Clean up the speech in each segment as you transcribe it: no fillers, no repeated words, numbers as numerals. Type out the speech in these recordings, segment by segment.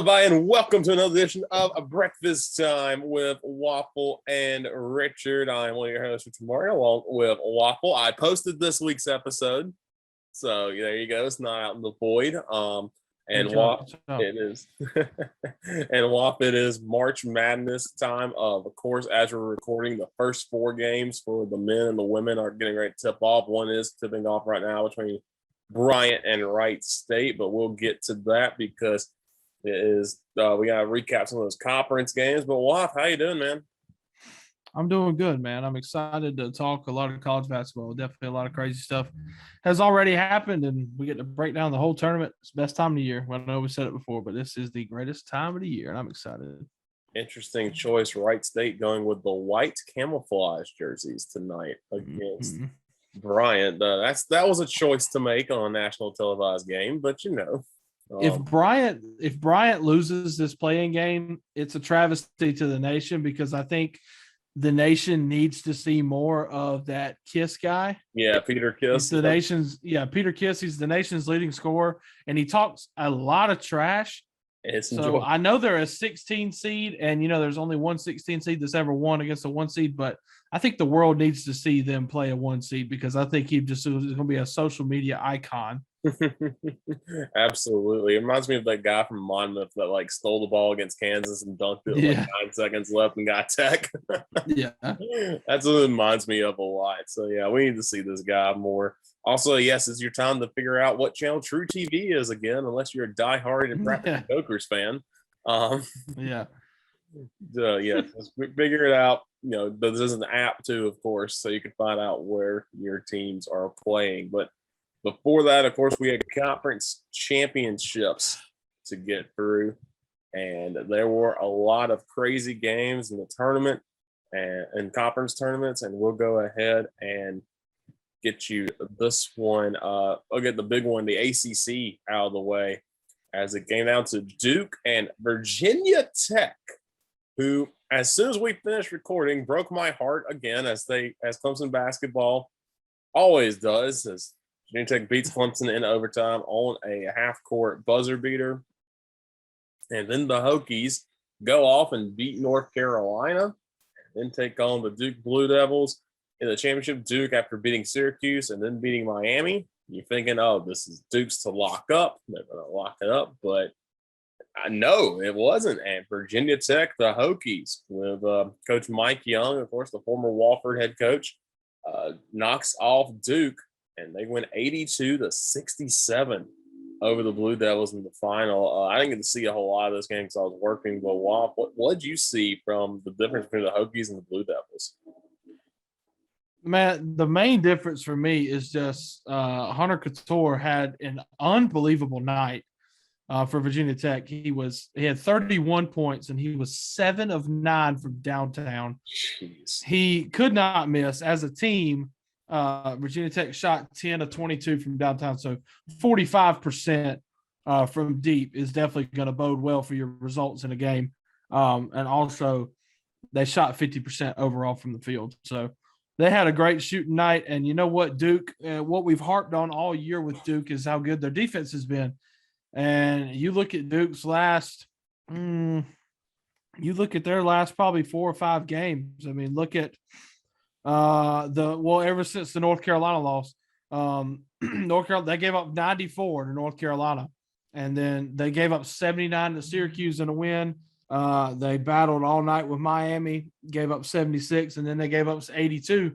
everybody, and welcome to another edition of A Breakfast Time with Waffle and Richard. I'm one of your hosts, Richard Amari, along with Waffle. I posted this week's episode, so there you go. It's not out in the void. And Waffle, it is, and Waffle, it is March Madness time. Of course, as we're recording, the first four games for the men and the women are getting ready to tip off. One is tipping off right now between Bryant and Wright State, but we'll get to that because it is we gotta recap some of those conference games. But Waff, how you doing, man? I'm doing good, man. I'm excited to talk a lot of college basketball. Definitely a lot of crazy stuff has already happened, and we get to break down the whole tournament. It's the best time of the year. I know we said it before, but this is the greatest time of the year, and I'm excited. Interesting choice. Wright State going with the white camouflage jerseys tonight against Bryant. That was a choice to make on a national televised game, but you know. If Bryant loses this playing game, it's a travesty to the nation because I think the nation needs to see more of that Kiss guy. Yeah, Peter Kiss. Peter Kiss. He's the nation's leading scorer, and he talks a lot of trash. So I know they're a 16 seed, and there's only one 16 seed that's ever won against a 1 seed, but I think the world needs to see them play a 1 seed because I think he's going to be a social media icon. Absolutely. It reminds me of that guy from Monmouth that stole the ball against Kansas and dunked it 9 seconds left and got tech. Yeah. That's what it reminds me of a lot. So yeah, we need to see this guy more. Also, yes, it's your time to figure out what channel True TV is again, unless you're a diehard and practice Jokers fan. Yeah, figure it out. This is an app too, of course, so you can find out where your teams are playing. But before that, of course, we had conference championships to get through, and there were a lot of crazy games in the tournament and conference tournaments, and we'll go ahead and get you this one. I'll get the big one, the ACC, out of the way, as it came down to Duke and Virginia Tech, who, as soon as we finished recording, broke my heart again, as Clemson basketball always does, as Virginia Tech beats Clemson in overtime on a half-court buzzer beater. And then the Hokies go off and beat North Carolina, and then take on the Duke Blue Devils in the championship. Duke, after beating Syracuse and then beating Miami, you're thinking, oh, this is Duke's to lock up. They're going to lock it up. But no, it wasn't. And Virginia Tech, the Hokies, with Coach Mike Young, of course, the former Wofford head coach, knocks off Duke, and they win 82-67 over the Blue Devils in the final. I didn't get to see a whole lot of this game because I was working. But what did you see from the difference between the Hokies and the Blue Devils? Man, the main difference for me is just Hunter Couture had an unbelievable night for Virginia Tech. He had 31 points, and he was 7 of 9 from downtown. Jeez. He could not miss. As a team, Virginia Tech shot 10 of 22 from downtown, so 45% from deep is definitely going to bode well for your results in a game. And also, they shot 50% overall from the field. So they had a great shooting night. And you know what, Duke, what we've harped on all year with Duke is how good their defense has been. And you look at Duke's their last probably 4 or 5 games. I mean, look at ever since the North Carolina loss, North Carolina, they gave up 94 to North Carolina, and then they gave up 79 to Syracuse in a win. They battled all night with Miami, gave up 76, and then they gave up 82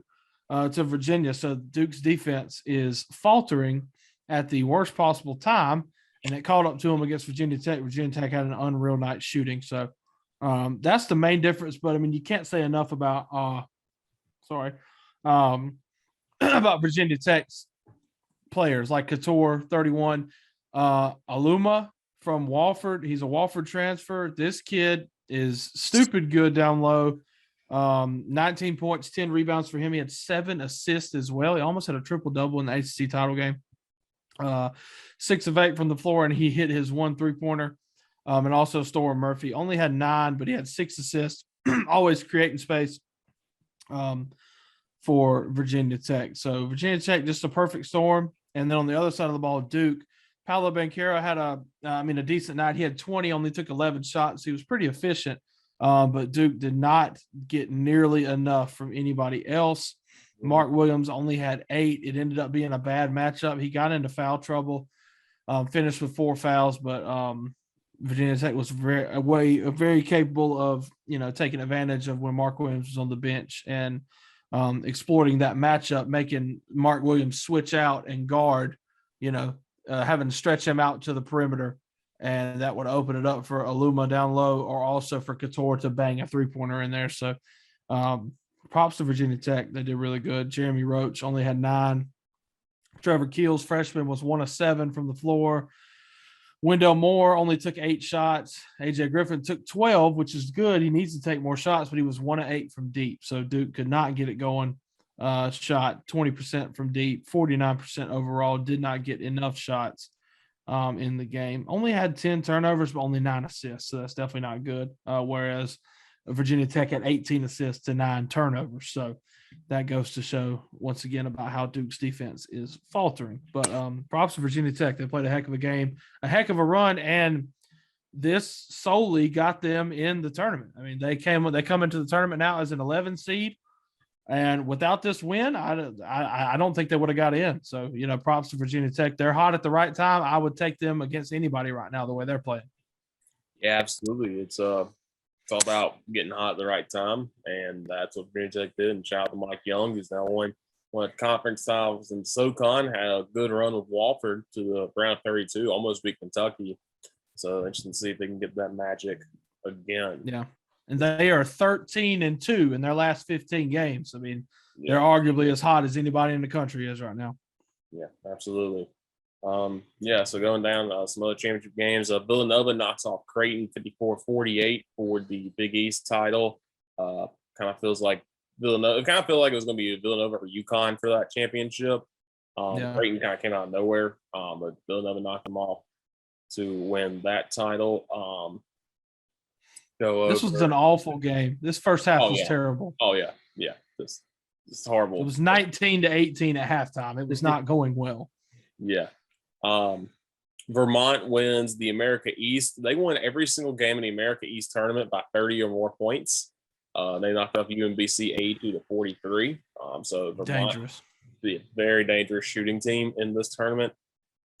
to Virginia. So Duke's defense is faltering at the worst possible time, and it caught up to them against Virginia Tech. Virginia Tech had an unreal night shooting. So that's the main difference. But, I mean, you can't say enough about about Virginia Tech's players like Couture, 31, Aluma from Wofford. He's a Wofford transfer. This kid is stupid good down low. 19 points, 10 rebounds for him. He had 7 assists as well. He almost had a triple-double in the ACC title game. 6 of 8 from the floor, and he hit his 1 3-pointer. And also Storm Murphy only had 9, but he had 6 assists, always creating space for Virginia Tech. So Virginia Tech, just a perfect storm. And then on the other side of the ball, Duke, Paolo Banchero had a decent night. He had 20, only took 11 shots. He was pretty efficient, but Duke did not get nearly enough from anybody else. Mark Williams only had 8. It ended up being a bad matchup. He got into foul trouble, finished with 4 fouls, but Virginia Tech was very capable of, taking advantage of when Mark Williams was on the bench and exploiting that matchup, making Mark Williams switch out and guard, having to stretch him out to the perimeter, and that would open it up for Aluma down low, or also for Couture to bang a 3-pointer in there. So props to Virginia Tech. They did really good. Jeremy Roach only had 9. Trevor Keels, freshman, was 1 of 7 from the floor. Wendell Moore only took 8 shots. AJ Griffin took 12, which is good. He needs to take more shots, but he was 1 of 8 from deep. So Duke could not get it going. Shot 20% from deep, 49% overall, did not get enough shots in the game. Only had 10 turnovers, but only 9 assists. So that's definitely not good. Whereas Virginia Tech had 18 assists to 9 turnovers. So that goes to show once again about how Duke's defense is faltering. But props to Virginia Tech. They played a heck of a game, a heck of a run, and this solely got them in the tournament. I mean, they come into the tournament now as an 11 seed, and without this win, I don't think they would have got in. So, props to Virginia Tech. They're hot at the right time. I would take them against anybody right now the way they're playing. Yeah, absolutely. It's all about getting hot at the right time, and that's what Virginia Tech did. And shout out to Mike Young, who's now won conference titles in SoCon, had a good run with Wofford to the round 32, almost beat Kentucky. So interesting to see if they can get that magic again. Yeah, and they are 13-2 in their last 15 games. I mean, they're arguably as hot as anybody in the country is right now. Yeah, absolutely. So going down some other championship games, Villanova knocks off Creighton 54-48 for the Big East title. Kind of feels like Villanova. It kind of felt like it was going to be Villanova or UConn for that championship. Creighton kind of came out of nowhere, but Villanova knocked them off to win that title. This was an awful game. This first half was terrible. Oh yeah, this horrible. It was 19-18 at halftime. It was not going well. Yeah. Vermont wins the America East. They won every single game in the America East tournament by 30 or more points. They knocked off UMBC 82-43. So Vermont, dangerous. Be a very dangerous shooting team in this tournament.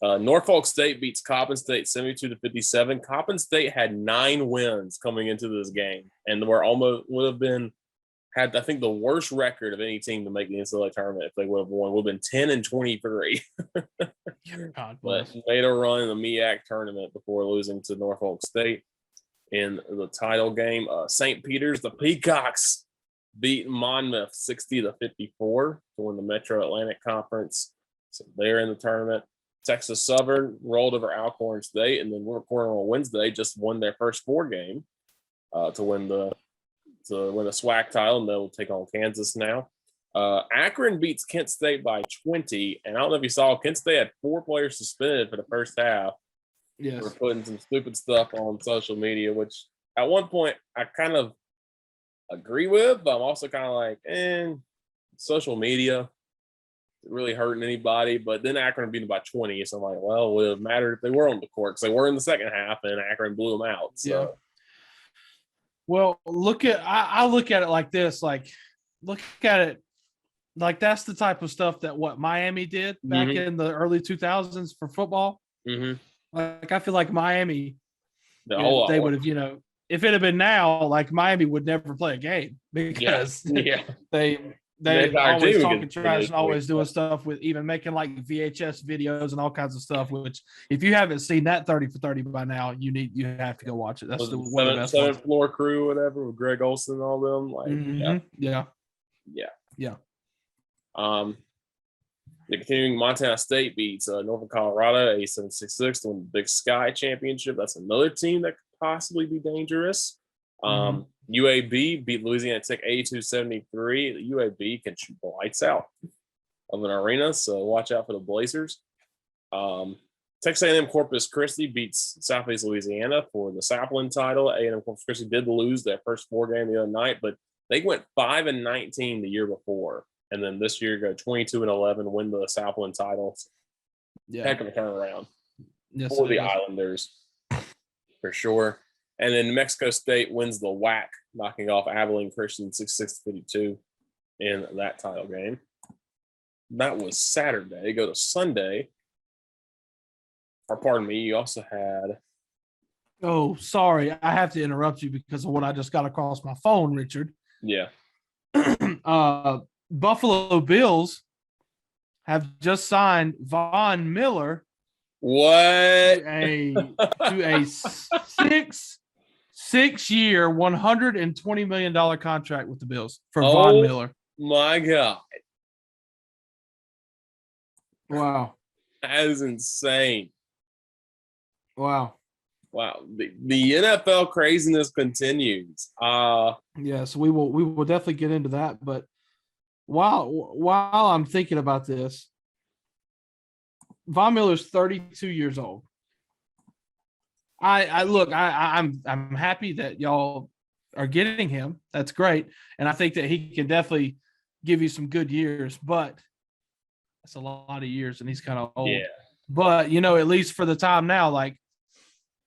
Norfolk State beats Coppin State 72-57. Coppin State had 9 wins coming into this game, and would have had, I think, the worst record of any team to make the NCAA tournament if they would have won. Would have been 10-23. But made a run in the MEAC tournament before losing to Norfolk State in the title game. St. Peter's, the Peacocks, beat Monmouth 60-54 to win the Metro Atlantic Conference. So they're in the tournament. Texas Southern rolled over Alcorn State, and then we're recording on Wednesday, just won their first 4 game to win the SWAC title, and they'll take on Kansas now. Akron beats Kent State by 20, and I don't know if you saw, Kent State had 4 players suspended for the first half. Yes. We're putting some stupid stuff on social media, which at one point I kind of agree with, but I'm also kind of like, social media really hurting anybody. But then Akron beat them by 20, so I'm like, well, it would have mattered if they were on the court, because they were in the second half, and Akron blew them out. So. Yeah. Well, I look at it like this, look at it like that's the type of stuff that what Miami did back in the early 2000s for football. Mm-hmm. Like, I feel like Miami, they would have, if it had been now, like Miami would never play a game because they always talking trash and always doing stuff with even making like VHS videos and all kinds of stuff, which if you haven't seen that 30 for 30 by now, you have to go watch it. That's one of the best seventh floor crew, whatever, with Greg Olson and all them. Yeah. The continuing Montana State beats Northern Colorado 87-66 to win the Big Sky Championship. That's another team that could possibly be dangerous. UAB beat Louisiana Tech 82-73. The UAB can shoot the lights out of an arena, so watch out for the Blazers. Texas A&M Corpus Christi beats Southeast Louisiana for the Southland title. A&M Corpus Christi did lose their first 4 game the other night, but they went 5-19 the year before, and then this year go 22-11, win the Southland titles. Yeah, heck of a turnaround. Yes, for it the is. Islanders, for sure. And then New Mexico State wins the WAC, knocking off Abilene Christian 66-52 in that title game. That was Saturday. Go to Sunday. Or pardon me, you also had. Oh, sorry. I have to interrupt you because of what I just got across my phone, Richard. Yeah. Buffalo Bills have just signed Von Miller What? to a six-year, $120 million contract with the Bills for Von Miller. My God. Wow. That is insane. Wow. Wow. The NFL craziness continues. Yes, we will definitely get into that. But while I'm thinking about this, Von Miller's 32 years old. I'm happy that y'all are getting him. That's great. And I think that he can definitely give you some good years, but that's a lot of years and he's kind of old. Yeah. But at least for the time now, like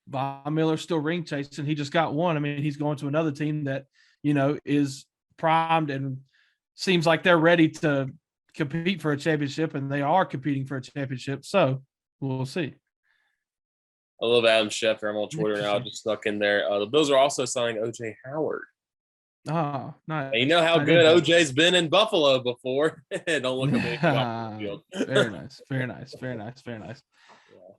Von Miller's still ring chasing. He just got one. I mean, he's going to another team that, is primed and seems like they're ready to compete for a championship, and they are competing for a championship. So we'll see. I love Adam Schefter. I'm on Twitter now, just stuck in there. The Bills are also signing O.J. Howard. Oh, nice. And you know how good O.J.'s been in Buffalo before. Don't look at me. Very nice. Very nice. Very nice. Very nice.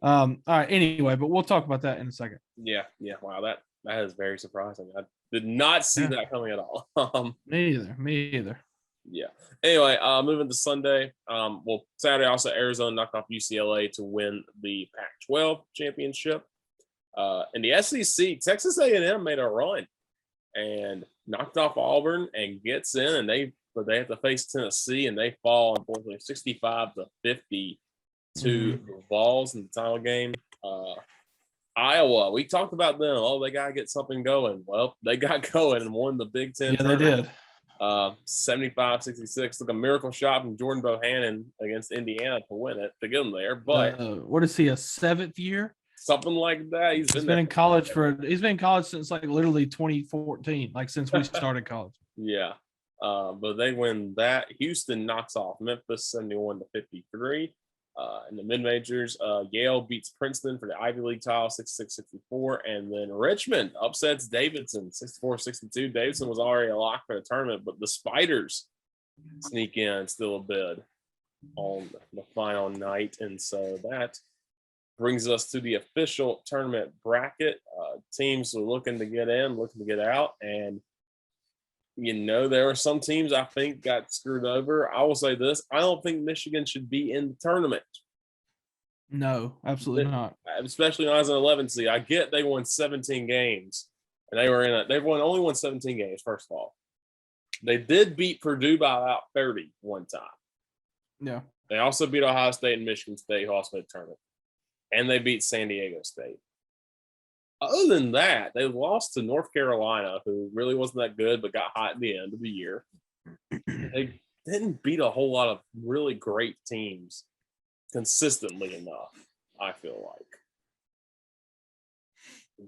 All right. Anyway, but we'll talk about that in a second. Yeah. Wow, that is very surprising. I did not see that coming at all. Me either. Yeah. Anyway, moving to Sunday. Saturday also Arizona knocked off UCLA to win the Pac-12 championship. In the SEC, Texas A&M made a run and knocked off Auburn and gets in, and they have to face Tennessee, and they fall unfortunately 65-50 to the Vols in the title game. Iowa, we talked about them. Oh, they got to get something going. Well, they got going and won the Big Ten. Yeah, they did. 75-66. Took a miracle shot from Jordan Bohannon against Indiana to win it, to get them there. But what is he, a seventh year? Something like that. He's been in college since like literally 2014, like since we started college. Yeah. But they win that. Houston knocks off Memphis 71-53. In the mid-majors, Yale beats Princeton for the Ivy League title 66-64. And then Richmond upsets Davidson 64-62. Davidson was already a lock for the tournament, but the Spiders sneak in still a bid on the final night. And so that brings us to the official tournament bracket. Teams are looking to get in, looking to get out. And there are some teams I think got screwed over. I will say this. I don't think Michigan should be in the tournament. No, absolutely not. Especially as an 11 seed. I get they won 17 games. And they've only won 17 games, first of all. They did beat Purdue by about 30 one time. Yeah. They also beat Ohio State and Michigan State, who also made the tournament. And they beat San Diego State. Other than that, they lost to North Carolina, who really wasn't that good, but got hot at the end of the year. They didn't beat a whole lot of really great teams consistently enough, I feel like.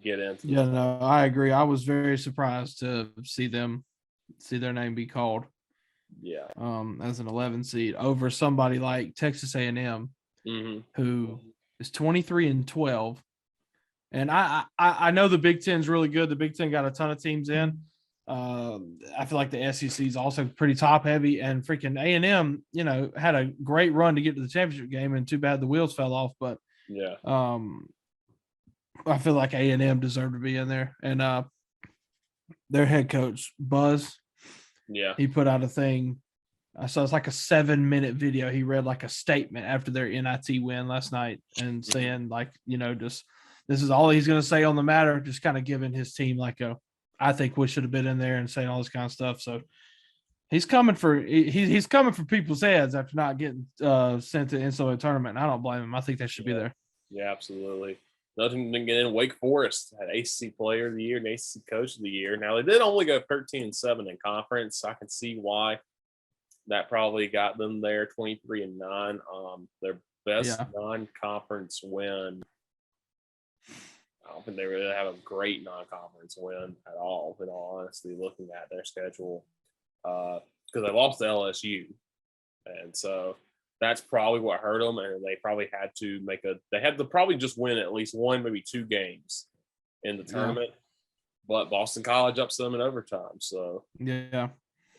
Get into Yeah, no, I agree. I was very surprised to see their name be called. Yeah. As an 11 seed over somebody like Texas A&M, who is 23-12. And I know the Big Ten is really good. The Big Ten got a ton of teams in. I feel like the SEC is also pretty top heavy, and freaking A&M, had a great run to get to the championship game, and too bad the wheels fell off. But yeah, I feel like A&M deserved to be in there. And their head coach Buzz, he put out a thing. So it's like a 7-minute video. He read like a statement after their NIT win last night and saying just. This is all he's going to say on the matter, just kind of giving his team I think we should have been in there and saying all this kind of stuff. So he's coming for people's heads after not getting sent to the NCAA tournament. And I don't blame him. I think they should be there. Yeah, absolutely. Nothing to get in. Wake Forest had ACC Player of the Year and ACC Coach of the Year. Now they did only go 13-7 in conference. I can see why that probably got them there 23-9. Their best non-conference win I don't think they really have a great non-conference win at all, in all honesty, looking at their schedule. Because they lost to LSU. And so that's probably what hurt them. And they probably had to probably just win at least one, maybe two games in the tournament. But Boston College upset them in overtime. So Yeah.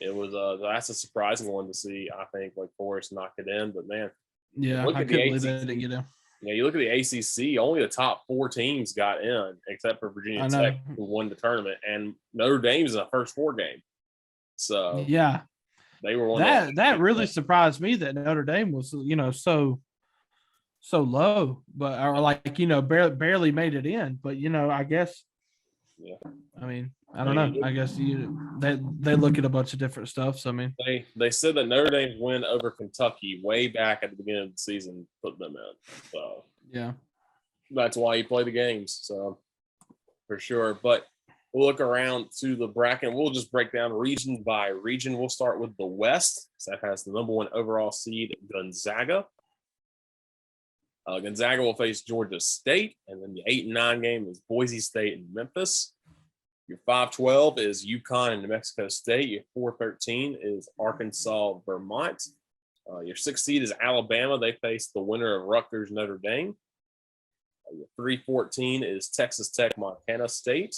it was that's a surprising one to see. I think Wake Forest knocked it in, but man, Yeah, I couldn't believe they didn't get in. Yeah, you look at the ACC, only the top 4 teams got in, except for Virginia Tech, who won the tournament, and Notre Dame's in the first 4 game. So yeah, they were one that really surprised me that Notre Dame was, so low, but or like barely made it in. But I guess, I mean, I don't know. I guess they look at a bunch of different stuff. So I mean, they said that Notre Dame's win over Kentucky way back at the beginning of the season put them in. So yeah, that's why you play the games. So for sure. But we'll look around to the bracket. We'll just break down region by region. We'll start with the West. So that has the number 1 overall seed, Gonzaga. Gonzaga will face Georgia State, and then the 8 and 9 game is Boise State and Memphis. Your 5-12 is UConn and New Mexico State. Your 4-13 is Arkansas, Vermont. Your 6th seed is Alabama. They face the winner of Rutgers, Notre Dame. Your 3-14 is Texas Tech, Montana State.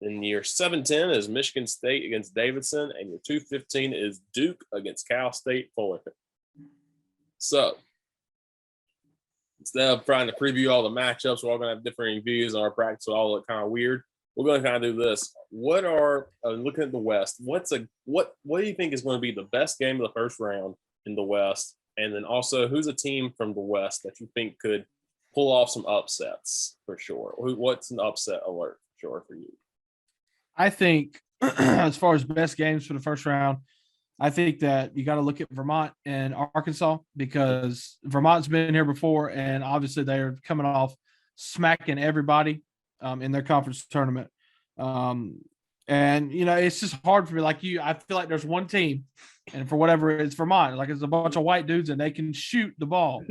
Then your 7-10 is Michigan State against Davidson, and your 2-15 is Duke against Cal State Fullerton. So instead of trying to preview all the matchups, we're all going to have differing views on our practice. Will all look kind of weird. We're going to kind of do this. What are looking at the West? What do you think is going to be the best game of the first round in the West? And then also, who's a team from the West that you think could pull off some upsets for sure? What's an upset alert for sure for you? I think as far as best games for the first round, I think that you got to look at Vermont and Arkansas because Vermont's been here before, and obviously they're coming off smacking everybody in their conference tournament. And it's just hard for me. Like I feel like there's one team, and for whatever it's Vermont, like it's a bunch of white dudes, and they can shoot the ball,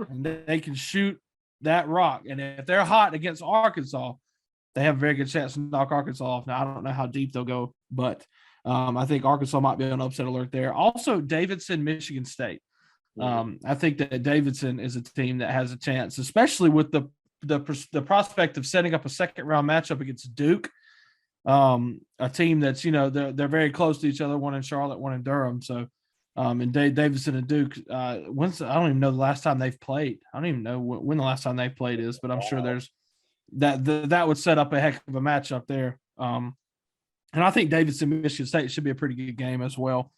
and they can shoot that rock. And if they're hot against Arkansas, they have a very good chance to knock Arkansas off. Now I don't know how deep they'll go, but I think Arkansas might be on upset alert there. Also, Davidson, Michigan State. I think that Davidson is a team that has a chance, especially with the prospect of setting up a second round matchup against Duke, a team that's they're very close to each other. One in Charlotte, one in Durham. So, and Davidson and Duke. I don't even know the last time they've played. I don't even know when the last time they played is, but I'm sure there's that would set up a heck of a matchup there. And I think Davidson, Michigan State should be a pretty good game as well.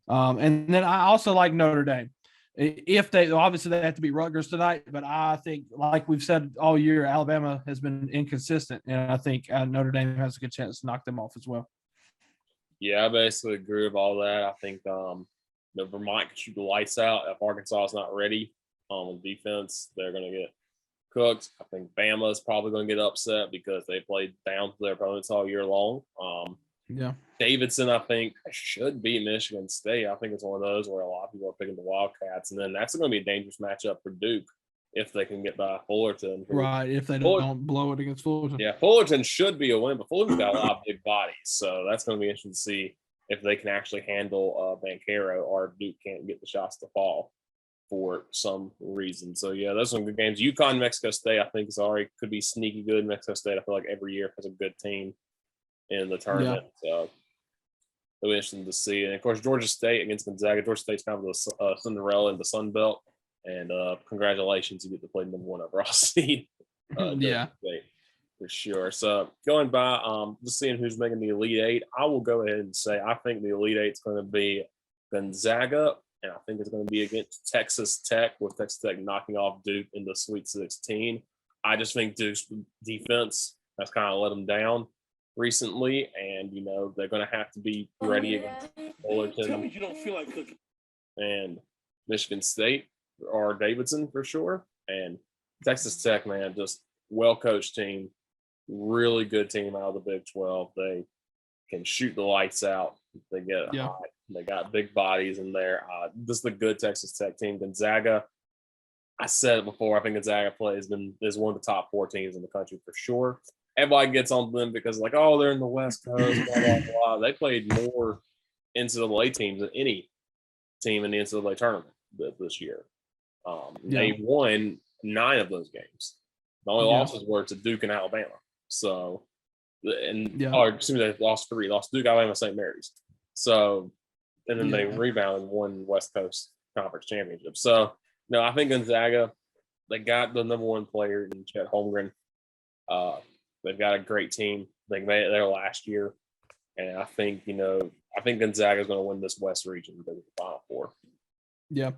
And then I also like Notre Dame. If they have to beat Rutgers tonight, but I think, like we've said all year, Alabama has been inconsistent, and I think Notre Dame has a good chance to knock them off as well. Yeah, I basically agree with all that. I think Vermont can shoot the lights out. If Arkansas is not ready on defense, they're going to get cooked. I think Bama is probably going to get upset because they played down to their opponents all year long. Davidson, I think, should beat Michigan State. I think it's one of those where a lot of people are picking the Wildcats, and then that's going to be a dangerous matchup for Duke if they can get by Fullerton. Right, if they don't blow it against Fullerton. Yeah, Fullerton should be a win, but Fullerton's got a lot of big bodies, so that's going to be interesting to see if they can actually handle Banchero or if Duke can't get the shots to fall for some reason. So, yeah, those are some good games. UConn, Mexico State, I think, could be sneaky good. Mexico State, I feel like every year has a good team in the tournament. Yeah. So it'll be interesting to see. And, of course, Georgia State against Gonzaga. Georgia State's kind of the Cinderella in the Sun Belt. And congratulations, you get to play number 1 overall seed. Yeah. State, for sure. So going by just seeing who's making the Elite Eight, I will go ahead and say I think the Elite Eight is going to be Gonzaga, and I think it's going to be against Texas Tech, with Texas Tech knocking off Duke in the Sweet 16. I just think Duke's defense has kind of let them down recently, and they're going to have to be ready against Fullerton. Tell me you don't feel like cooking. And Michigan State or Davidson for sure, and Texas Tech, man, just well-coached team, really good team out of the Big 12. They can shoot the lights out. They get hot. They got big bodies in there. This is a good Texas Tech team. Gonzaga, I said it before. I think Gonzaga is one of the top 4 teams in the country for sure. Everybody gets on them because like, oh, they're in the West Coast, blah blah blah. They played more NCAA teams than any team in the NCAA tournament this year. They won 9 of those games. The only losses were to Duke and Alabama. So, or excuse me, they lost 3. Lost to Duke, Alabama, St. Mary's. So, and then they rebounded and won West Coast Conference Championship. So, no, I think Gonzaga, they got the number 1 player in Chet Holmgren. They've got a great team. They made it there last year. And I think Gonzaga is going to win this West region because of the Final Four. Yeah.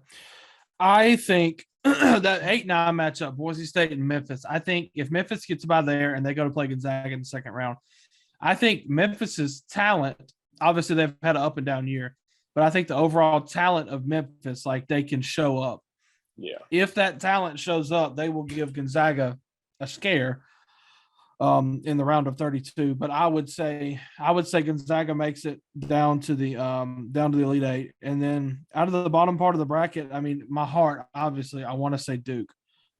I think that 8-9 matchup, Boise State and Memphis, I think if Memphis gets by there and they go to play Gonzaga in the second round, I think Memphis's talent, obviously they've had an up and down year, but I think the overall talent of Memphis, like they can show up. Yeah. If that talent shows up, they will give Gonzaga a scare in the round of 32. But I would say Gonzaga makes it down to the Elite Eight, and then out of the bottom part of the bracket, I mean, my heart, obviously, I want to say Duke,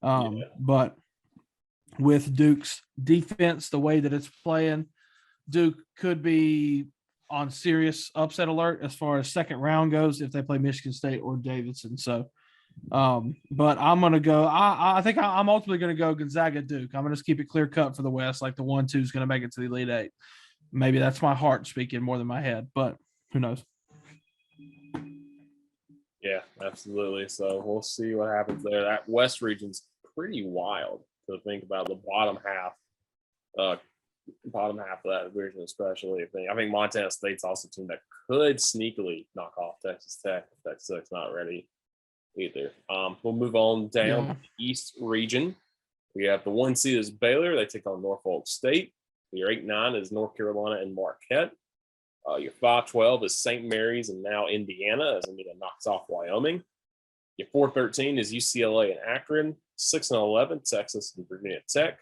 but with Duke's defense, the way that it's playing, Duke could be on serious upset alert as far as second round goes if they play Michigan State or Davidson. So. But I'm gonna go. I think I'm ultimately gonna go Gonzaga Duke. I'm gonna just keep it clear cut for the West. Like the 1-2 is gonna make it to the Elite Eight. Maybe that's my heart speaking more than my head, but who knows? Yeah, absolutely. So we'll see what happens there. That West region's pretty wild to think about. The bottom half of that division, especially. I think Montana State's also a team that could sneakily knock off Texas Tech if Texas Tech's not ready either. We'll move on down to the East region. We have the 1 seed is Baylor. They take on Norfolk State. Your 8-9 is North Carolina and Marquette. Your 5-12 is St. Mary's and now Indiana as Indiana knocks off Wyoming. Your 4-13 is UCLA and Akron. 6-11 Texas and Virginia Tech.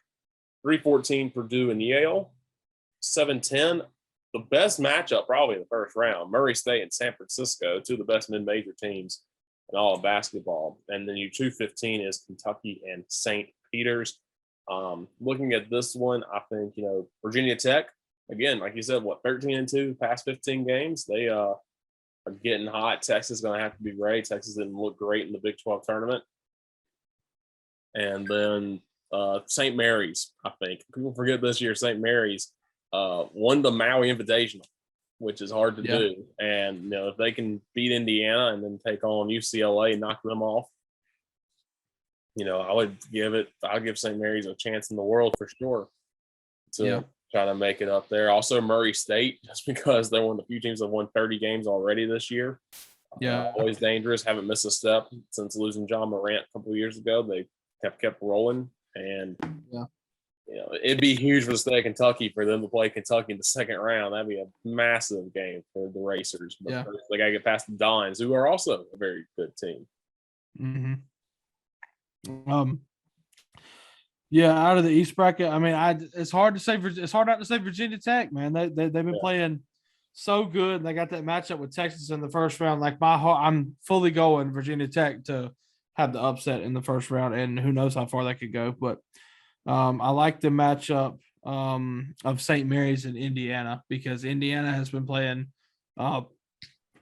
3-14 Purdue and Yale. 7-10 the best matchup probably in the first round, Murray State and San Francisco, 2 of the best mid-major teams in all of basketball. And then your 2-15 is Kentucky and St. Peter's. Looking at this one, I think, Virginia Tech, again, like you said, 13-2 past 15 games. They are getting hot. Texas is going to have to be ready. Texas didn't look great in the Big 12 tournament. And then St. Mary's, I think. People forget this year, St. Mary's won the Maui Invitational, which is hard to do. And, if they can beat Indiana and then take on UCLA and knock them off, I'll give St. Mary's a chance in the world for sure to try to make it up there. Also, Murray State, just because they're one of the few teams that won 30 games already this year. Always dangerous. Haven't missed a step since losing John Morant a couple of years ago. They kept rolling. And, it'd be huge for the state of Kentucky for them to play Kentucky in the second round. That'd be a massive game for the Racers. But first, they got to get past the Dons, who are also a very good team. Mm-hmm. Out of the East bracket, I mean, it's hard not to say Virginia Tech, man. They've been playing so good. They got that matchup with Texas in the first round. Like I'm fully going Virginia Tech to have the upset in the first round, and who knows how far that could go. But I like the matchup of St. Mary's and Indiana because Indiana has been playing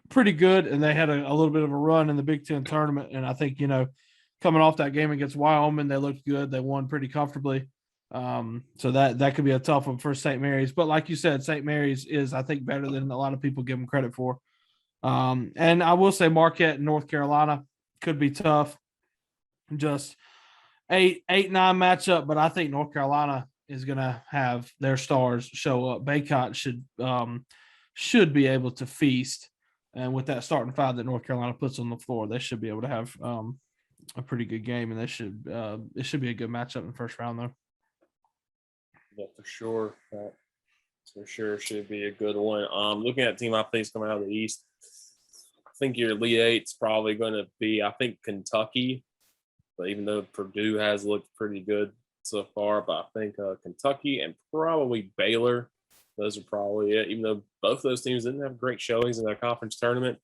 pretty good, and they had a little bit of a run in the Big Ten tournament. And I think, coming off that game against Wyoming, they looked good. They won pretty comfortably. So that could be a tough one for St. Mary's. But like you said, St. Mary's is, I think, better than a lot of people give them credit for. And I will say Marquette and North Carolina could be tough. Just 8-9 matchup, but I think North Carolina is going to have their stars show up. Baycott should be able to feast. And with that starting 5 that North Carolina puts on the floor, they should be able to have a pretty good game, and it should be a good matchup in the first round, though. Yeah, for sure. That for sure should be a good one. Looking at the team I think is coming out of the East, I think your Elite Eight's probably going to be, I think, Kentucky. But even though Purdue has looked pretty good so far, but I think Kentucky and probably Baylor, those are probably it. Even though both those teams didn't have great showings in their conference tournament,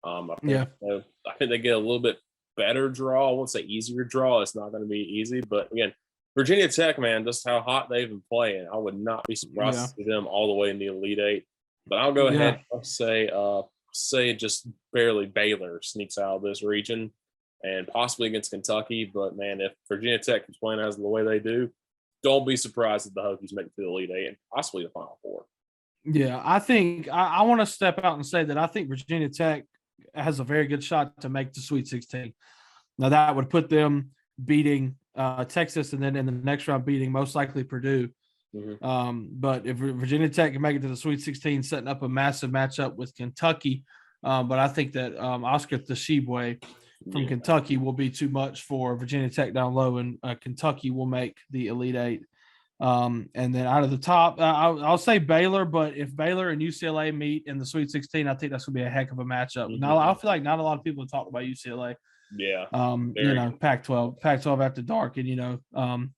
I think they get a little bit better draw. I won't say easier draw. It's not going to be easy. But again, Virginia Tech, man, just how hot they've been playing. I would not be surprised to see them all the way in the Elite Eight. But I'll go ahead and say just barely Baylor sneaks out of this region and possibly against Kentucky. But, man, if Virginia Tech is playing as the way they do, don't be surprised if the Hokies make it to the Elite Eight and possibly the Final Four. Yeah, I think I want to step out and say that I think Virginia Tech has a very good shot to make the Sweet 16. Now, that would put them beating Texas and then in the next round beating most likely Purdue. But if Virginia Tech can make it to the Sweet 16, setting up a massive matchup with Kentucky. But I think that Oscar Tshiebwe from Kentucky will be too much for Virginia Tech down low, and Kentucky will make the Elite Eight. And then out of the top, I'll say Baylor, but if Baylor and UCLA meet in the Sweet 16, I think that's going to be a heck of a matchup. Now, I feel like not a lot of people have talked about UCLA. Yeah. Pac-12 after dark, and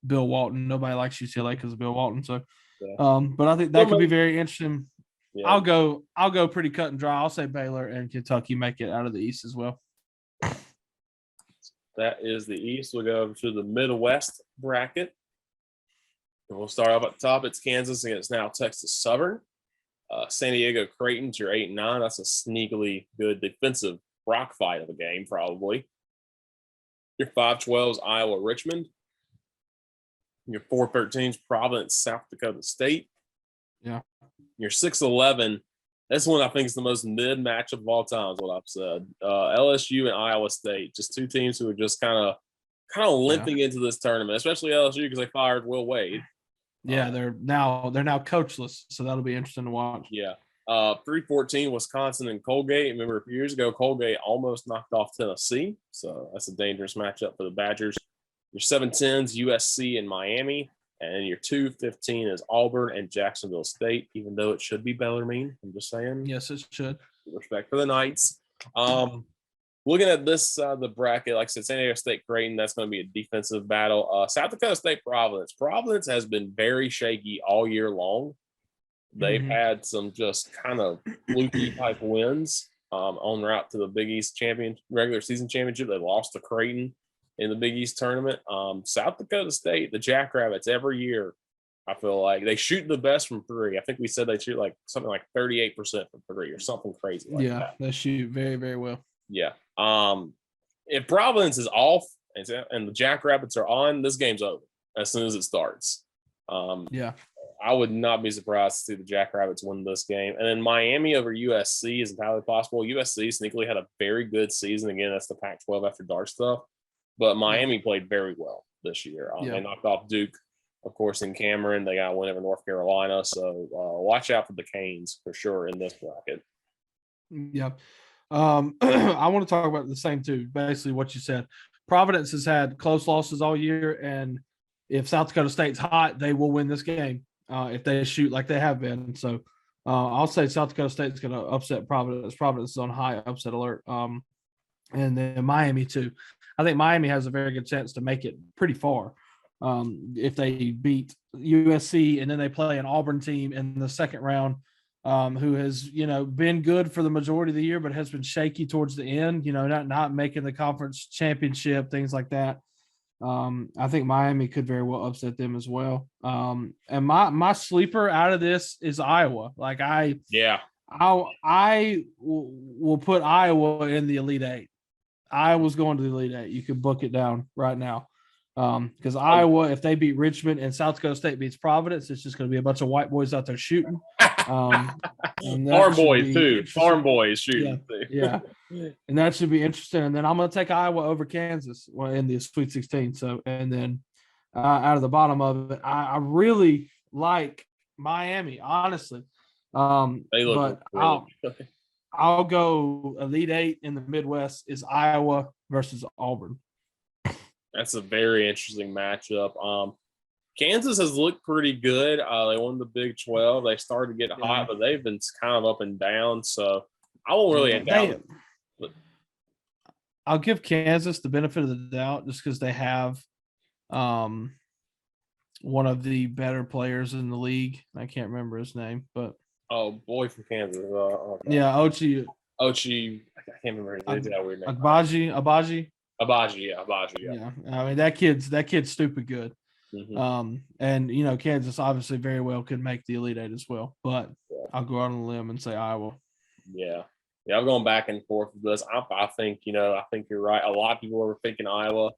Bill Walton. Nobody likes UCLA because of Bill Walton. So, but I think that could be very interesting. Yeah. I'll go pretty cut and dry. I'll say Baylor and Kentucky make it out of the East as well. That is the East. We'll go over to the Midwest bracket. And we'll start off at the top. It's Kansas against now Texas Southern. San Diego Creighton's your 8-9. That's a sneakily good defensive rock fight of a game, probably. Your 5-12's Iowa Richmond. Your 4-13's Providence South Dakota State. Yeah. Your 6-11. This one I think is the most mid matchup of all time, is what I've said. LSU and Iowa State, just two teams who are just kind of limping into this tournament, especially LSU because they fired Will Wade. Yeah, they're now coachless, so that'll be interesting to watch. Yeah. 3-14 Wisconsin and Colgate. Remember a few years ago, Colgate almost knocked off Tennessee, so that's a dangerous matchup for the Badgers. Your 7-10's USC and Miami, and your 2-15 is Auburn and Jacksonville State, even though it should be Bellarmine. I'm just saying. Yes, it should. Respect for the Knights. Looking at this the bracket, like I said, San Diego State Creighton, that's going to be a defensive battle. South Dakota State Providence. Providence has been very shaky all year long. They've had some just kind of fluky type wins en route to the Big East regular season championship. They lost to Creighton in the Big East tournament. South Dakota State, the Jackrabbits, every year, I feel like they shoot the best from three. I think we said they shoot like something like 38% from three or something crazy like that. They shoot very, very well. Yeah. If Providence is off and the Jackrabbits are on, this game's over as soon as it starts. I would not be surprised to see the Jackrabbits win this game. And then Miami over USC is entirely possible. USC sneakily had a very good season. Again, that's the Pac-12 after dark stuff. But Miami played very well this year. They knocked off Duke, of course, in Cameron. They got a win over North Carolina. So watch out for the Canes for sure in this bracket. Yeah. I want to talk about the same too. Basically what you said. Providence has had close losses all year, and if South Dakota State's hot, they will win this game if they shoot like they have been. So I'll say South Dakota State's going to upset Providence. Providence is on high upset alert. And then Miami too. I think Miami has a very good chance to make it pretty far if they beat USC and then they play an Auburn team in the second round. Who has, been good for the majority of the year, but has been shaky towards the end, not making the conference championship, things like that. I think Miami could very well upset them as well. And my sleeper out of this is Iowa. Like I will put Iowa in the Elite Eight. Iowa's going to the Elite Eight. You can book it down right now. Because Iowa, if they beat Richmond and South Dakota State beats Providence, it's just going to be a bunch of white boys out there shooting. Farm boys shooting. Yeah. And that should be interesting. And then I'm going to take Iowa over Kansas in the Sweet 16. So, and then out of the bottom of it, I really like Miami, honestly. They look but I'll go Elite Eight in the Midwest is Iowa versus Auburn. That's a very interesting matchup. Kansas has looked pretty good. They won the Big 12. They started to get hot, but they've been kind of up and down. So I won't really doubt it. I'll give Kansas the benefit of the doubt just because they have one of the better players in the league. I can't remember his name, but boy from Kansas. Yeah, Ochi. I can't remember his name. That weird name. Agbaji. Abaji, yeah. Yeah, I mean that kid's stupid good. Mm-hmm. And Kansas obviously very well could make the Elite Eight as well, but Yeah. I'll go out on a limb and say Iowa. Yeah. Yeah, I'm going back and forth with this. I think, I think you're right. A lot of people are thinking Iowa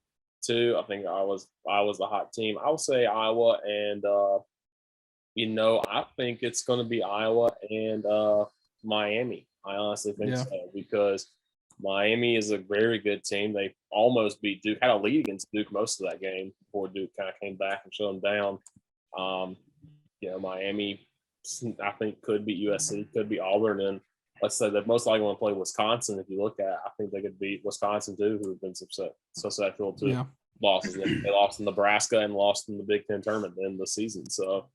too. I think Iowa's the hot team. I would say Iowa and I think it's gonna be Iowa and Miami. I honestly think Yeah. so because Miami is a very good team. They almost beat Duke, had a lead against Duke most of that game before Duke kind of came back and shut them down. Miami, I think, could beat USC, could be Auburn, and let's say that most likely want to play Wisconsin. If you look at it, I think they could beat Wisconsin too, who have been susceptible to losses. They lost in Nebraska and lost in the Big Ten tournament in the season. So,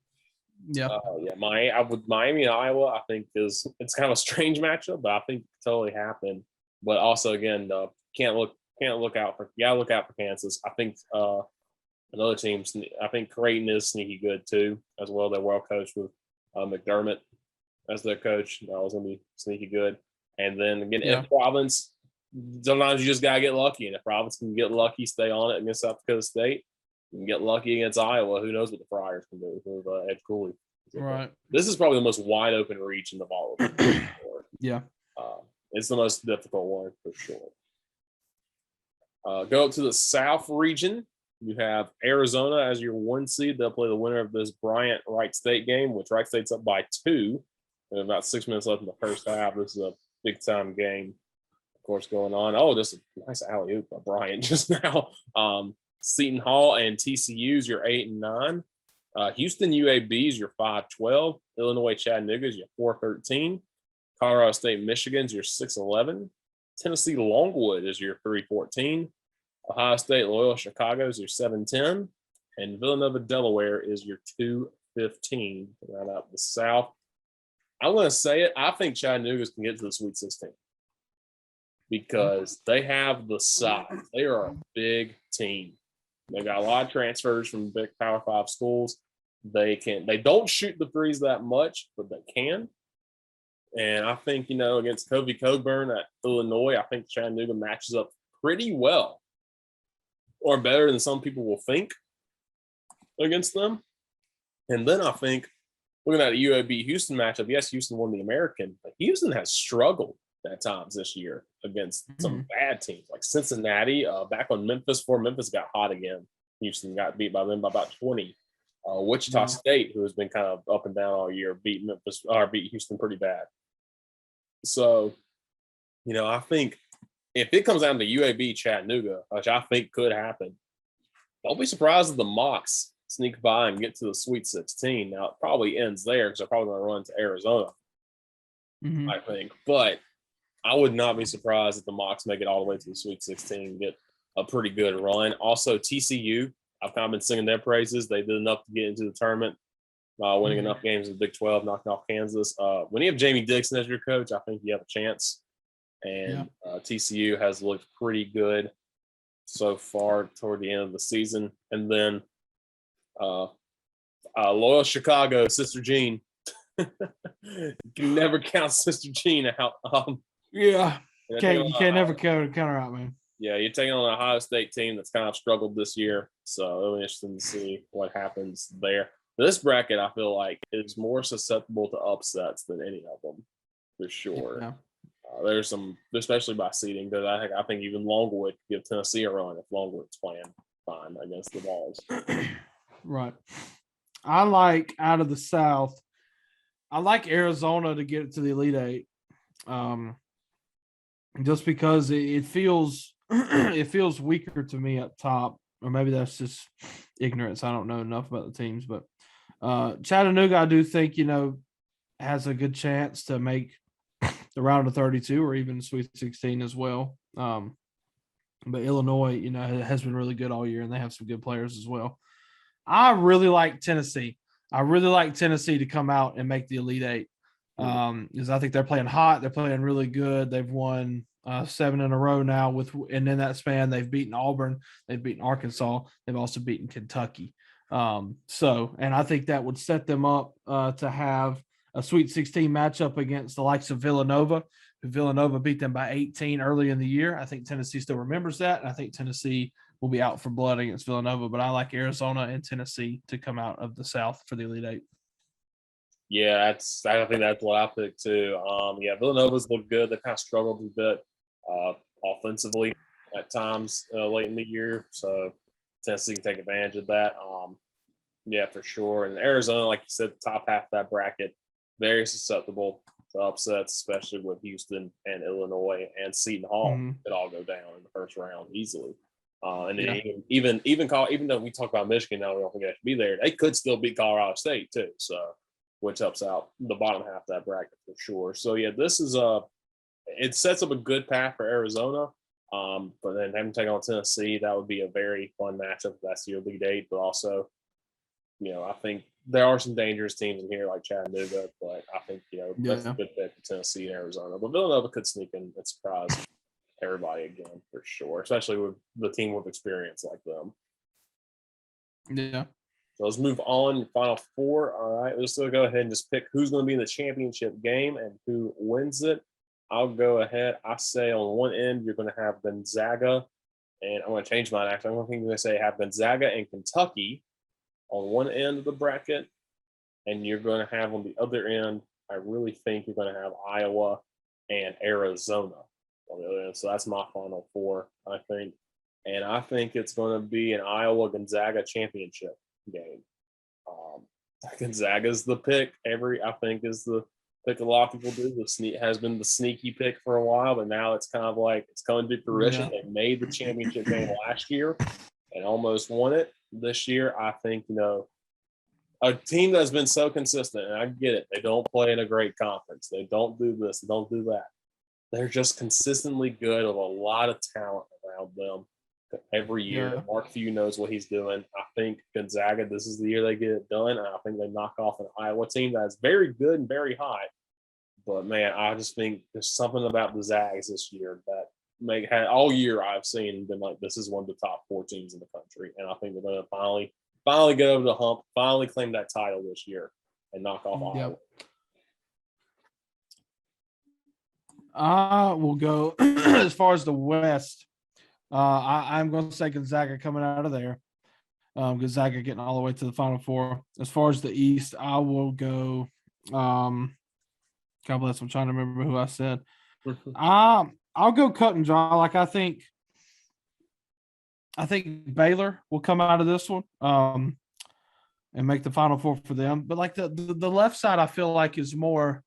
Miami and Iowa, I think it's kind of a strange matchup, but I think it could totally happen. But also, again, look out for Kansas. I think another team. I think Creighton is sneaky good too, as well. They're well coached with McDermott as their coach. That was going to be sneaky good. And then again, if Providence, sometimes you just got to get lucky. And if Providence can get lucky, stay on it against South Dakota State, you can get lucky against Iowa. Who knows what the Friars can do with Ed Cooley. Right. This is probably the most wide open region of all of them. Yeah. It's the most difficult one for sure. Go up to the South region. You have Arizona as your 1 seed. They'll play the winner of this Bryant-Wright State game, which Wright State's up by 2. And about 6 minutes left in the first half. This is a big-time game, of course, going on. Oh, this is a nice alley-oop by Bryant just now. Seton Hall and TCU's your 8 and 9. Houston UAB's your 5-12. Illinois Chattanooga's your 4-13. Colorado State Michigan's your 6-11. Tennessee Longwood is your 3-14. Ohio State Loyola Chicago's your 7-10. And Villanova Delaware is your 2-15. Round out the South. I'm going to say it. I think Chattanooga's can get to the Sweet 16 because they have the size. They are a big team. They got a lot of transfers from big Power 5 schools. They don't shoot the threes that much, but they can. And I think, against Kobe Coburn at Illinois, I think Chattanooga matches up pretty well or better than some people will think against them. And then I think looking at a UAB Houston matchup, yes, Houston won the American, but Houston has struggled at times this year against some bad teams like Cincinnati. Back on Memphis, before Memphis got hot again, Houston got beat by them by about 20. Wichita State, who has been kind of up and down all year, beat Houston pretty bad. So, I think if it comes down to UAB Chattanooga, which I think could happen, don't be surprised if the Mocs sneak by and get to the Sweet 16. Now, it probably ends there because they're probably going to run to Arizona, I think. But I would not be surprised if the Mocs make it all the way to the Sweet 16 and get a pretty good run. Also, TCU, I've kind of been singing their praises. They did enough to get into the tournament, winning enough games in the Big 12, knocking off Kansas. When you have Jamie Dixon as your coach, I think you have a chance. And TCU has looked pretty good so far toward the end of the season. And then Loyal Chicago, Sister Jean. You can never count Sister Jean out. You can't never count her out, man. Yeah, you're taking on an Ohio State team that's kind of struggled this year. So it'll be interesting to see what happens there. This bracket, I feel like, is more susceptible to upsets than any of them, for sure. Yeah. There's some, especially by seeding, because I think even Longwood could give Tennessee a run if Longwood's playing fine against the Vols. Right. I like out of the South, I like Arizona to get it to the Elite Eight. Just because it feels weaker to me up top, or maybe that's just ignorance. I don't know enough about the teams, but Chattanooga, I do think, has a good chance to make the round of 32 or even Sweet 16 as well. But Illinois, has been really good all year, and they have some good players as well. I really like Tennessee. I really like Tennessee to come out and make the Elite Eight. Because I think they're playing hot. They're playing really good. They've won 7 in a row now and in that span, they've beaten Auburn. They've beaten Arkansas. They've also beaten Kentucky. And I think that would set them up to have a Sweet 16 matchup against the likes of Villanova, Villanova beat them by 18 early in the year. I think Tennessee still remembers that. And I think Tennessee will be out for blood against Villanova, but I like Arizona and Tennessee to come out of the South for the Elite Eight. Yeah, I think that's what I picked too. Yeah, Villanova's looked good. They kind of struggled a bit offensively at times late in the year, so Tennessee can take advantage of that. Yeah, for sure. And Arizona, like you said, the top half of that bracket, very susceptible to upsets, especially with Houston and Illinois and Seton Hall. Could all go down in the first round easily. And then even though we talk about Michigan now, we don't think they should be there. They could still beat Colorado State too. So, which helps out the bottom half of that bracket for sure. So yeah, this is it sets up a good path for Arizona. But then having to take on Tennessee, that would be a very fun matchup. That's your Elite Eight, but also, I think there are some dangerous teams in here like Chattanooga, but I think, that's a good fit for Tennessee and Arizona. But Villanova could sneak in and surprise everybody again for sure, especially with the team with experience like them. Yeah. So let's move on. Final four. All right. Let's still go ahead and just pick who's going to be in the championship game and who wins it. I'll go ahead. I say on one end, you're going to have Gonzaga, and I'm going to change mine. Actually, I'm going to say have Gonzaga and Kentucky on one end of the bracket, and you're going to have on the other end, I really think you're going to have Iowa and Arizona on the other end. So that's my final four, I think. And I think it's going to be an Iowa-Gonzaga championship game. Gonzaga's the pick. I think is the pick a lot of people do. Has been the sneaky pick for a while, but now it's kind of like it's coming to fruition. They made the championship game last year and almost won it. This year, I think, a team that's been so consistent, and I get it, they don't play in a great conference. They don't do this, they don't do that. They're just consistently good with a lot of talent around them every year. Yeah. Mark Few knows what he's doing. I think Gonzaga, this is the year they get it done, and I think they knock off an Iowa team that's very good and very high. But, man, I just think there's something about the Zags this year that all year I've seen been like, this is one of the top four teams in the country. And I think they're going to finally get over the hump, finally claim that title this year and knock off Iowa. I will go as far as the West. I'm going to say Gonzaga coming out of there. Gonzaga getting all the way to the Final Four. As far as the East, I will go. God bless. I'm trying to remember who I said. I'll go cut and dry. Like I think Baylor will come out of this one and make the Final Four for them. But like the left side, I feel like is more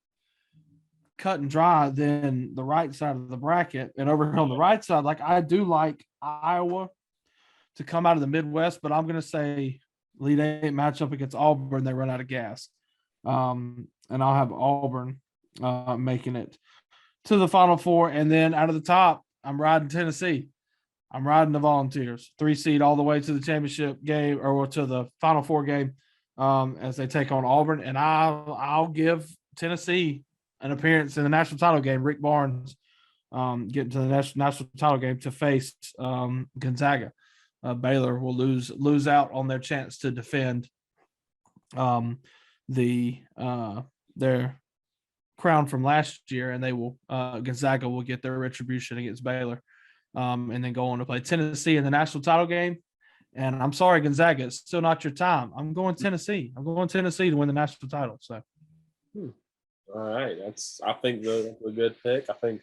cut and dry than the right side of the bracket. And over here on the right side, like I do like Iowa to come out of the Midwest, but I'm going to say Elite Eight matchup against Auburn, they run out of gas. And I'll have Auburn making it to the Final Four. And then out of the top, I'm riding Tennessee. I'm riding the Volunteers, 3 seed all the way to the championship game or to the Final Four game as they take on Auburn. And I'll give Tennessee an appearance in the national title game. Rick Barnes getting to the national title game to face Gonzaga. Baylor will lose out on their chance to defend their crown from last year, and they will Gonzaga will get their retribution against Baylor, and then go on to play Tennessee in the national title game. And I'm sorry, Gonzaga, it's still not your time. I'm going Tennessee. I'm going Tennessee to win the national title. So, all right, I think that's a good pick. I think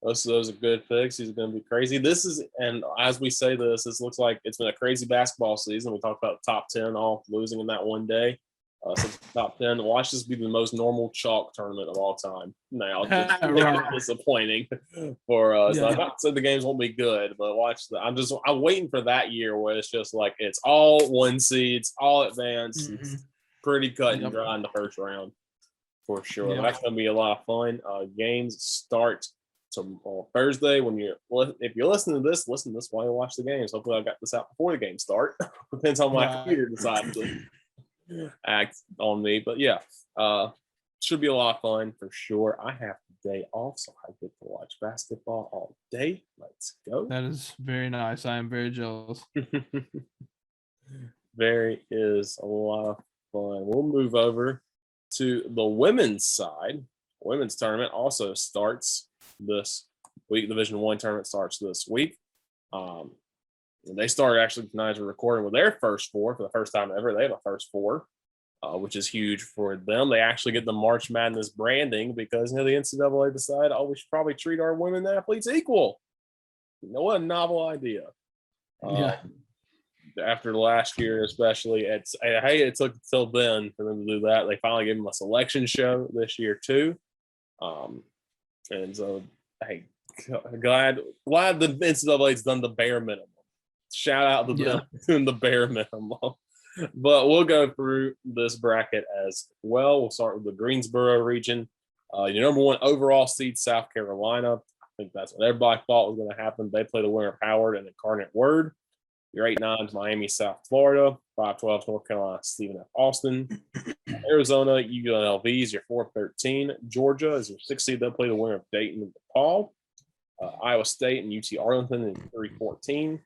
most of those are good picks. He's going to be crazy. And as we say this looks like it's been a crazy basketball season. We talked about the top 10 all losing in that one day. So top 10. Watch this be the most normal chalk tournament of all time. Now, just disappointing for us. I'm not saying the games won't be good, but I'm waiting for that year where it's just like it's all 1 seeds, all advanced. Mm-hmm. It's pretty cut and dry in the first round for sure. Yep. That's going to be a lot of fun. Games start on Thursday. If you're listening to this while you watch the games. Hopefully, I got this out before the games start. Depends on my computer decides to act on me, but should be a lot of fun for sure. I have the day off, so I get to watch basketball all day. Let's go. That is very nice. I am very jealous. There is a lot of fun. We'll move over to the women's side. Women's tournament also starts this week. Division I tournament starts this week. They started actually tonight as we're recording with their first four for the first time ever. They have a first four, which is huge for them. They actually get the March Madness branding because the NCAA decided, we should probably treat our women athletes equal. What a novel idea. After last year, especially, it took till then for them to do that. They finally gave them a selection show this year too, and so glad the NCAA's done the bare minimum. Shout out to them doing the bare minimum. But we'll go through this bracket as well. We'll start with the Greensboro region. Your number one overall seed, South Carolina. I think that's what everybody thought was going to happen. They play the winner of Howard and Incarnate Word. Your 8-9 is Miami, South Florida. 5-12 North Carolina, Stephen F. Austin. Arizona, UNLV is your 4-13. Georgia is your 6 seed. They'll play the winner of Dayton and DePaul. Iowa State and UT Arlington in 3-14.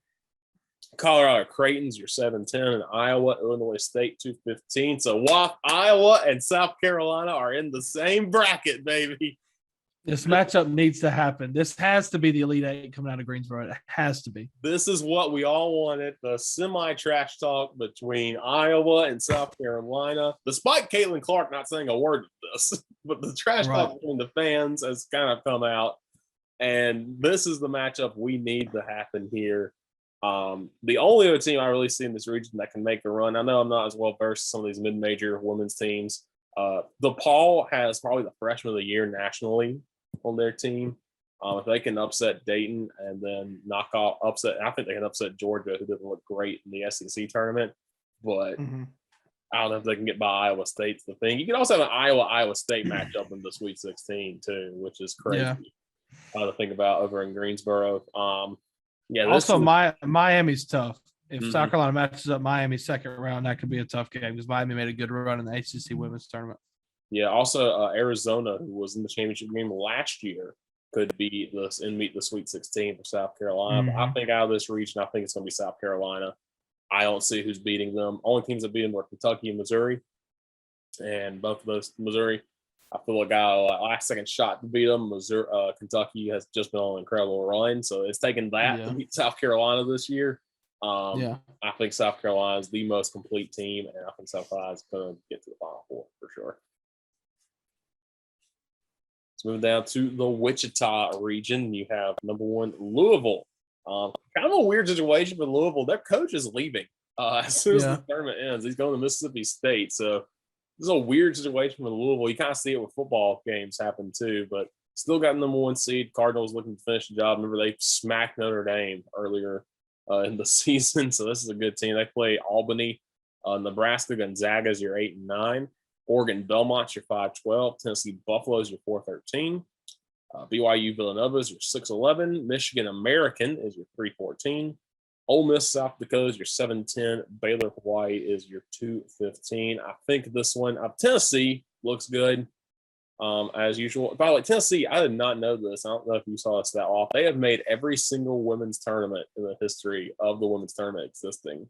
Colorado Creighton's your 7-10, and Iowa, Illinois State 2-15. So Iowa and South Carolina are in the same bracket, baby. This matchup needs to happen. This has to be the Elite Eight coming out of Greensboro. It has to be. This is what we all wanted, the semi-trash talk between Iowa and South Carolina, despite Caitlin Clark not saying a word of this. But the trash talk between the fans has kind of come out, and this is the matchup we need to happen here. The only other team I really see in this region that can make a run, I know I'm not as well versed in some of these mid-major women's teams. DePaul has probably the freshman of the year nationally on their team. If they can upset Dayton and then I think they can upset Georgia, who didn't look great in the SEC tournament. But I don't know if they can get by Iowa State's the thing. You can also have an Iowa State matchup in the Sweet 16 too, which is crazy to think about over in Greensboro. Also, Miami's tough. If South Carolina matches up Miami's second round, that could be a tough game because Miami made a good run in the ACC women's tournament. Yeah, also Arizona, who was in the championship game last year, could beat this and meet the Sweet 16 for South Carolina. But I think out of this region, I think it's going to be South Carolina. I don't see who's beating them. Only teams that beat them were Kentucky and Missouri. And both of those, Missouri, I feel like got a last-second shot to beat them. Kentucky has just been on an incredible run. So it's taken that to beat South Carolina this year. I think South Carolina is the most complete team, and I think South Carolina is going to get to the Final Four for sure. Let's move down to the Wichita region. You have number one, Louisville. Kind of a weird situation for Louisville. Their coach is leaving as soon as the tournament ends. He's going to Mississippi State. So this is a weird situation for Louisville. You kind of see it with football games happen too, but still got number one seed. Cardinals looking to finish the job. Remember, they smacked Notre Dame earlier in the season, so this is a good team. They play Albany, Nebraska, Gonzaga is your 8-9. Oregon Belmont's your 5-12. Tennessee Buffalo is your 4-13. BYU Villanova is your 6-11. Michigan American is your 3-14. Ole Miss South Dakota is your 7-10. Baylor Hawaii is your 2-15. I think this one, Tennessee looks good as usual. By the way, Tennessee, I did not know this. I don't know if you saw this that off. They have made every single women's tournament in the history of the women's tournament existing.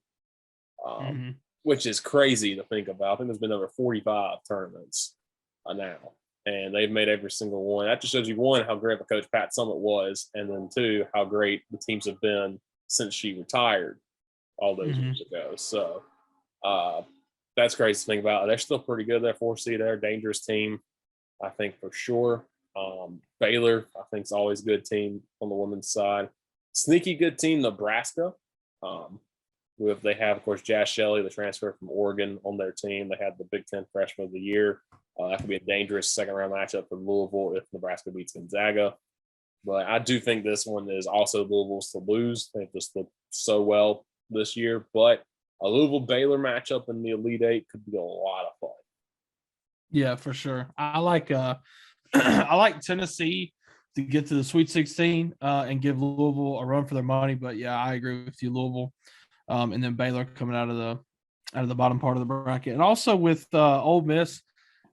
Which is crazy to think about. I think there's been over 45 tournaments now, and they've made every single one. That just shows you, one, how great of a coach Pat Summitt was, and then two, how great the teams have been since she retired all those years ago. So that's crazy to think about. They're still pretty good. They're 4 seed. They're a dangerous team, I think, for sure. Baylor, I think, is always a good team on the women's side. Sneaky good team, Nebraska. They have, of course, Jazz Shelley, the transfer from Oregon, on their team. They had the Big Ten Freshman of the Year. That could be a dangerous second-round matchup for Louisville if Nebraska beats Gonzaga. But I do think this one is also Louisville's to lose. They just looked so well this year. But a Louisville-Baylor matchup in the Elite Eight could be a lot of fun. Yeah, for sure. I like I like Tennessee to get to the Sweet 16 and give Louisville a run for their money. But yeah, I agree with you, Louisville. And then Baylor coming out of the bottom part of the bracket, and also with Ole Miss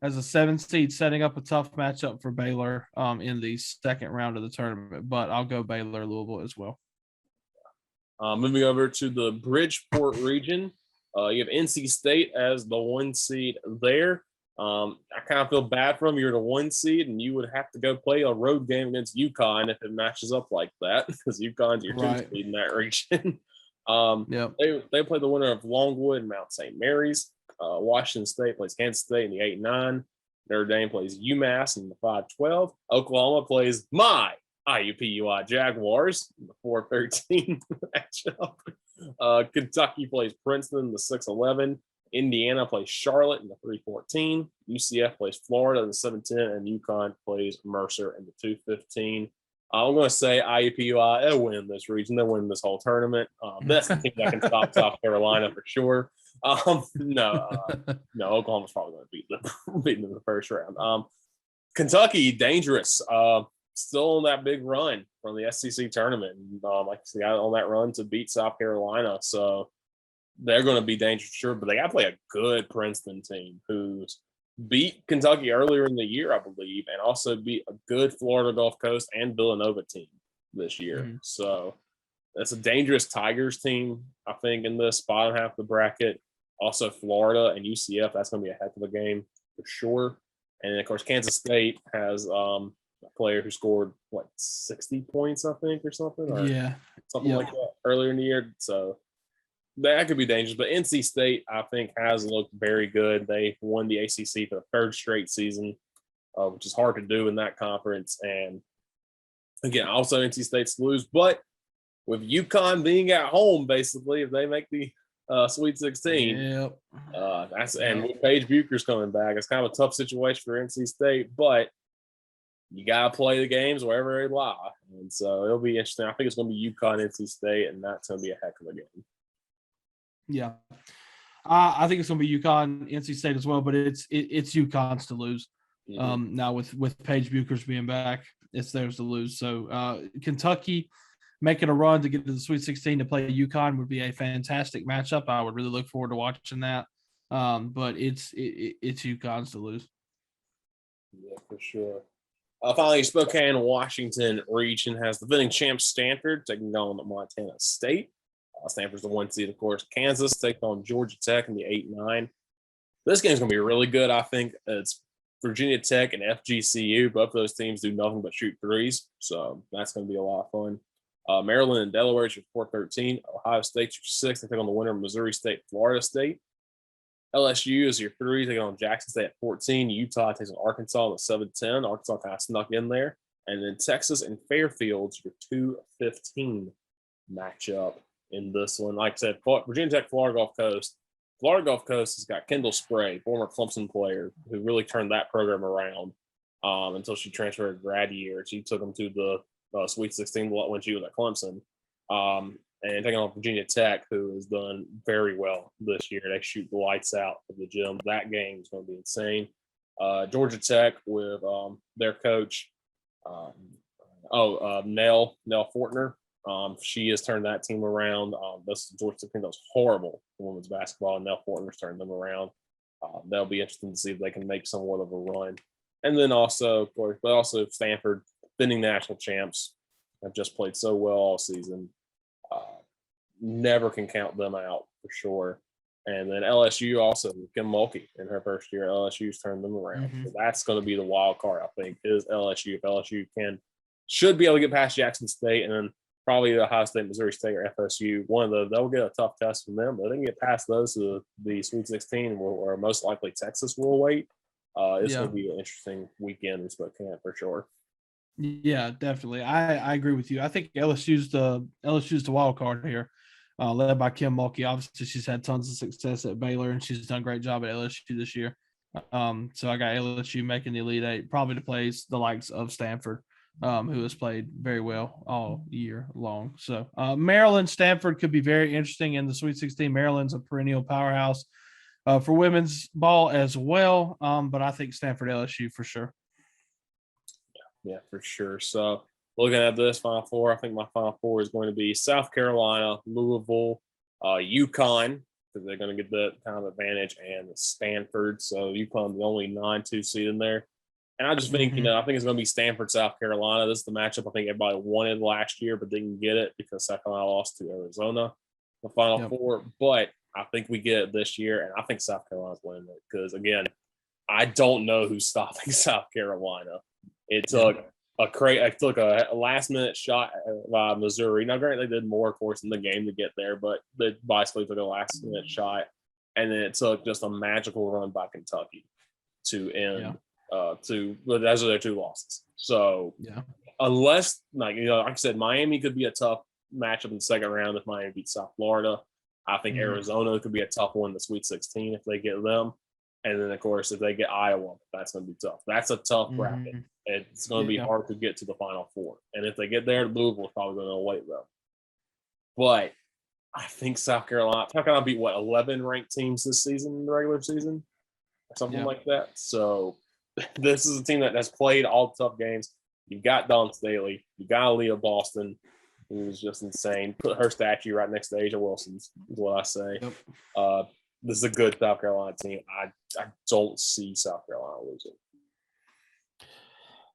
as a 7 seed, setting up a tough matchup for Baylor in the second round of the tournament. But I'll go Baylor, Louisville as well. Moving over to the Bridgeport region, you have NC State as the 1 seed there. I kind of feel bad for them. You're the 1 seed, and you would have to go play a road game against UConn if it matches up like that, because UConn's your 2 Right. seed in that region. Yep. They play the winner of Longwood and Mount St. Mary's. Washington State plays Kansas State in the 8-9. Notre Dame plays UMass in the 5-12. Oklahoma plays my IUPUI Jaguars in the 4-13 matchup. Kentucky plays Princeton in the 6-11. Indiana plays Charlotte in the 3-14. UCF plays Florida in the 7-10, and UConn plays Mercer in the 2-15. I'm going to say IUPUI, they'll win this region. They'll win this whole tournament. That's the team that can stop South Carolina for sure. No, Oklahoma's probably going to beat them in the first round. Kentucky, dangerous. Still on that big run from the SEC tournament. Like they got on that run to beat South Carolina. So they're going to be dangerous for sure, but they got to play a good Princeton team who's beat Kentucky earlier in the year, I believe, and also beat a good Florida Gulf Coast and Villanova team this year. Mm-hmm. So that's a dangerous Tigers team, I think, in this bottom half of the bracket. Also Florida and UCF, that's going to be a heck of a game for sure. And then, of course, Kansas State has a player who scored, 60 points, I think, or something? Or something like that earlier in the year. So that could be dangerous. But NC State, I think, has looked very good. They won the ACC for the 3rd straight season, which is hard to do in that conference. And, again, also NC State's lose. But with UConn being at home, basically, if they make the Sweet 16, and with Paige Bucher's coming back, it's kind of a tough situation for NC State. But you got to play the games wherever they lie. And so it'll be interesting. I think it's going to be UConn, NC State, and that's going to be a heck of a game. Yeah. I think it's going to be UConn, NC State as well, but it's UConn's to lose. Mm-hmm. Now with Paige Bucher's being back, it's theirs to lose. So Kentucky making a run to get to the Sweet 16 to play UConn would be a fantastic matchup. I would really look forward to watching that. But it's UConn's to lose. Yeah, for sure. Finally, Spokane, Washington region has the defending champ Stanford taking on Montana State. Stanford's the 1 seed, of course. Kansas take on Georgia Tech in the 8-9. This game's going to be really good, I think. It's Virginia Tech and FGCU. Both of those teams do nothing but shoot threes, so that's going to be a lot of fun. Maryland and Delaware is your 4-13. Ohio State's your 6th. They take on the winner of Missouri State, Florida State. LSU is your 3, taking on Jackson State at 14. Utah takes on Arkansas at 7-10. Arkansas kind of snuck in there. And then Texas and Fairfield's your 2-15 matchup in this one. Like I said, Virginia Tech, Florida Gulf Coast. Florida Gulf Coast has got Kendall Spray, former Clemson player, who really turned that program around until she transferred her grad year. She took them to the Sweet 16 when she was at Clemson. And taking on Virginia Tech, who has done very well this year. They shoot the lights out of the gym. That game is going to be insane. Georgia Tech with their coach, Nell Fortner. She has turned that team around. This Georgia Tech team that was horrible in women's basketball, and Nell Fortner's turned them around. That'll be interesting to see if they can make somewhat of a run. And then also, of course, but also Stanford, defending national champs, have just played so well all season. Never can count them out for sure. And then LSU also, Kim Mulkey in her first year, LSU's turned them around. Mm-hmm. So that's going to be the wild card, I think, is LSU. If LSU should be able to get past Jackson State, and then probably Ohio State, Missouri State, or FSU. One of those, they'll get a tough test from them, but they can get past those to the Sweet 16, where most likely Texas will wait. It's going to be an interesting weekend in Spokane for sure. Yeah, definitely. I agree with you. I think LSU's the wild card here, led by Kim Mulkey. Obviously, she's had tons of success at Baylor, and she's done a great job at LSU this year. So I got LSU making the Elite Eight, probably to play the likes of Stanford, who has played very well all year long. So Maryland, Stanford could be very interesting in the Sweet 16. Maryland's a perennial powerhouse for women's ball as well, but I think Stanford, LSU for sure. Yeah, for sure. So looking at this Final Four, I think my Final Four is going to be South Carolina, Louisville, UConn, because they're going to get that kind of advantage, and Stanford. So UConn, the only 9-2 seed in there. And I just think, I think it's going to be Stanford, South Carolina. This is the matchup I think everybody wanted last year, but didn't get it because South Carolina lost to Arizona the Final Four. But I think we get it this year, and I think South Carolina's winning it because, again, I don't know who's stopping South Carolina. It took a last-minute shot by Missouri. Now, granted, they did more, of course, in the game to get there, but they basically took a last-minute shot, and then it took just a magical run by Kentucky to end those are their 2 losses. So unless, like I said, Miami could be a tough matchup in the second round if Miami beats South Florida. I think Arizona could be a tough one in the Sweet 16 if they get them. And then, of course, if they get Iowa, that's going to be tough. That's a tough bracket. It's going to be hard to get to the Final Four. And if they get there, Louisville is probably going to wait, though. But I think South Carolina beat, 11 ranked teams this season in the regular season? Or something like that. So this is a team that has played all the tough games. You've got Dawn Staley. You got Aaliyah Boston, who's just insane. Put her statue right next to Asia Wilson's, is what I say. Yep. This is a good South Carolina team. I don't see South Carolina losing.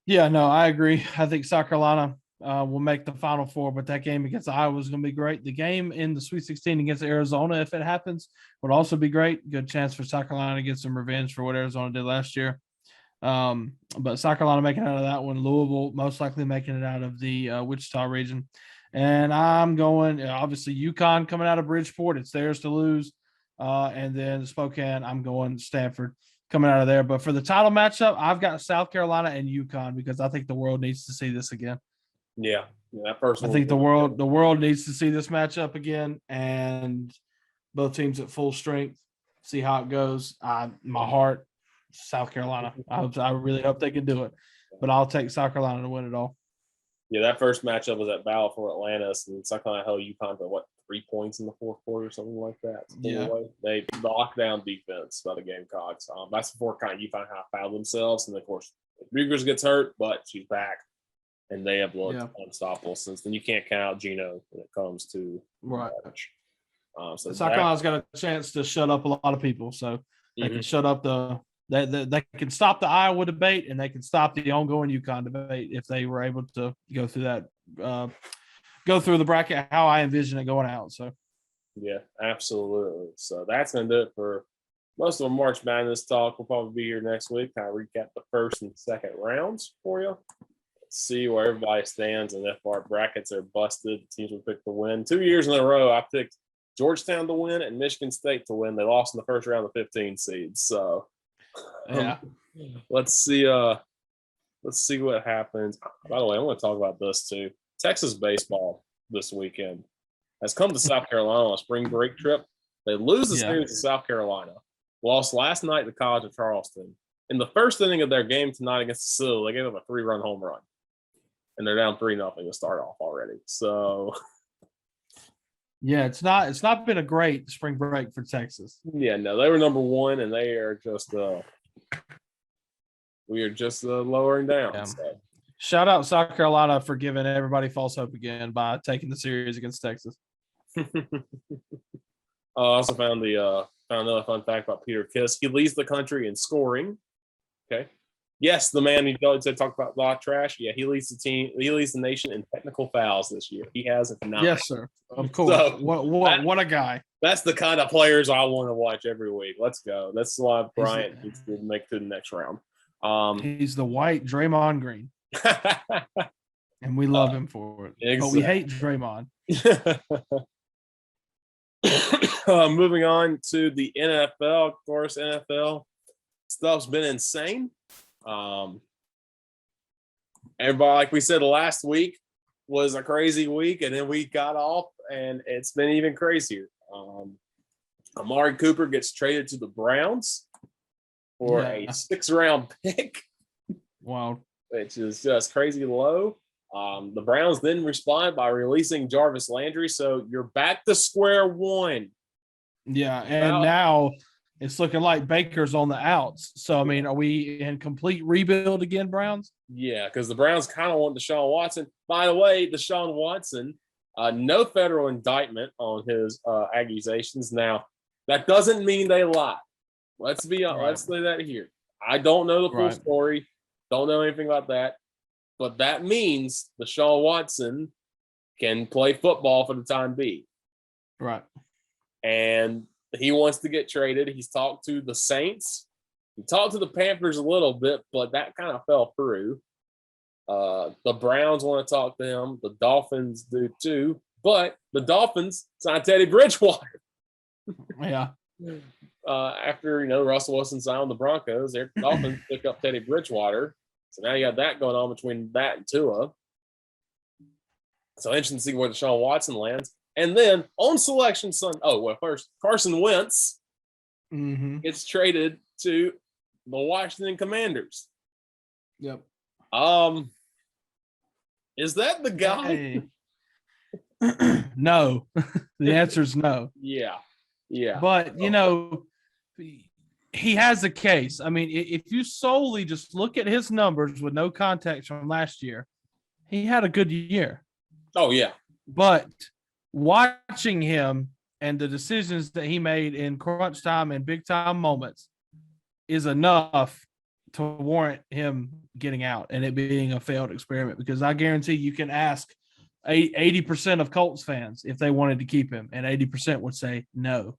Yeah, no, I agree. I think South Carolina will make the Final Four, but that game against Iowa is going to be great. The game in the Sweet 16 against Arizona, if it happens, would also be great. Good chance for South Carolina to get some revenge for what Arizona did last year. But South Carolina making it out of that one. Louisville most likely making it out of the Wichita region. And I'm going, obviously, UConn coming out of Bridgeport. It's theirs to lose. And then Spokane, I'm going Stanford coming out of there. But for the title matchup, I've got South Carolina and UConn because I think the world needs to see this again. Yeah, that person. I think the world needs to see this matchup again, and both teams at full strength. See how it goes. My heart, South Carolina. I really hope they can do it, but I'll take South Carolina to win it all. Yeah, that first matchup was at Battle for Atlantis, and South Carolina held UConn to 3 points in the fourth quarter, or something like that. Yeah, they locked down defense by the Gamecocks. That's before UConn kind of fouled themselves, and of course, Rugers gets hurt, but she's back, and they have looked unstoppable since then. You can't count out Gino when it comes to March. So South Carolina's got a chance to shut up a lot of people, so they can shut up they can stop the Iowa debate, and they can stop the ongoing UConn debate if they were able to go through that, go through the bracket how I envision it going out. So, yeah, absolutely. So that's going to do it for most of our March Madness talk. We'll probably be here next week, kind of recap the first and second rounds for you. Let's see where everybody stands, and if our brackets are busted, the teams will pick to win. 2 years in a row, I picked Georgetown to win and Michigan State to win. They lost in the first round of 15 seeds. So, let's see what happens. By the way, I want to talk about this too. Texas baseball this weekend has come to South Carolina on a spring break trip. They lose the series to South Carolina. Lost last night to College of Charleston. In the first inning of their game tonight against the Sioux, they gave up a 3-run home run. And they're down 3-0 to start off already. So yeah, it's not been a great spring break for Texas. Yeah, no, they were number 1, and they are just we are just lowering down. Yeah. So. Shout out South Carolina for giving everybody false hope again by taking the series against Texas. I also found another fun fact about Peter Kiss. He leads the country in scoring. Okay. Yes, the man who said talk about a lot of trash. Yeah, he leads the team. He leads the nation in technical fouls this year. He has 9. Yes, sir. Of course. So, what a guy. That's the kind of players I want to watch every week. Let's go. That's why Bryant needs to make it to the next round. He's the white Draymond Green. And we love him for it. Exactly. But we hate Draymond. Moving on to the NFL. Of course, NFL stuff's been insane. Everybody, like we said last week, was a crazy week, and then we got off, and it's been even crazier. Amari Cooper gets traded to the Browns for a 6th-round pick. Wow. Which is just crazy low. The Browns then respond by releasing Jarvis Landry, so you're back to square one. Yeah, and now it's looking like Baker's on the outs. So, I mean, are we in complete rebuild again, Browns? Yeah, because the Browns kind of want Deshaun Watson. By the way, Deshaun Watson, no federal indictment on his accusations. Now, that doesn't mean they lie. Let's say that here. I don't know the full story. Don't know anything about that. But that means Deshaun Watson can play football for the time being. Right. And he wants to get traded. He's talked to the Saints. He talked to the Panthers a little bit, but that kind of fell through. The Browns want to talk to him. The Dolphins do too. But the Dolphins signed Teddy Bridgewater. Yeah. After, Russell Wilson signed the Broncos, the Dolphins pick up Teddy Bridgewater. So now you got that going on between that and Tua. So interesting to see where Deshaun Watson lands. And then on selection Sunday, first Carson Wentz gets traded to the Washington Commanders. Yep. Is that the guy? No. The answer is no. Yeah. But he has a case. I mean, if you solely just look at his numbers with no context from last year, he had a good year. Oh yeah. But watching him and the decisions that he made in crunch time and big time moments is enough to warrant him getting out and it being a failed experiment, because I guarantee you can ask 80% of Colts fans if they wanted to keep him, and 80% would say no.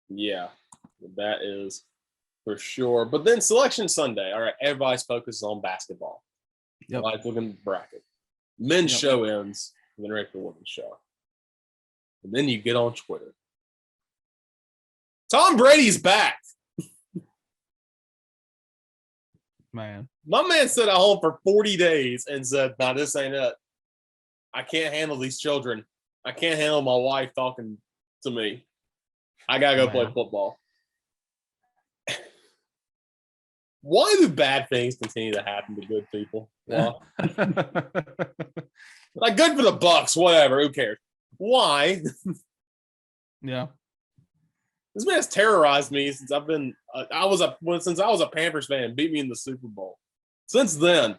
Yeah, that is for sure. But then Selection Sunday. All right, everybody's focused on basketball. Yep. Like looking bracket. Men's show ends, and then right for women's show. And then you get on Twitter. Tom Brady's back. Man. My man sat at home for 40 days and said, "No, this ain't it. I can't handle these children. I can't handle my wife talking to me. I got to go play football." Why do bad things continue to happen to good people? Well, like good for the Bucks, whatever. Who cares? Why? Yeah. This man's terrorized me since I've been. Since I was a Panthers fan, beat me in the Super Bowl. Since then,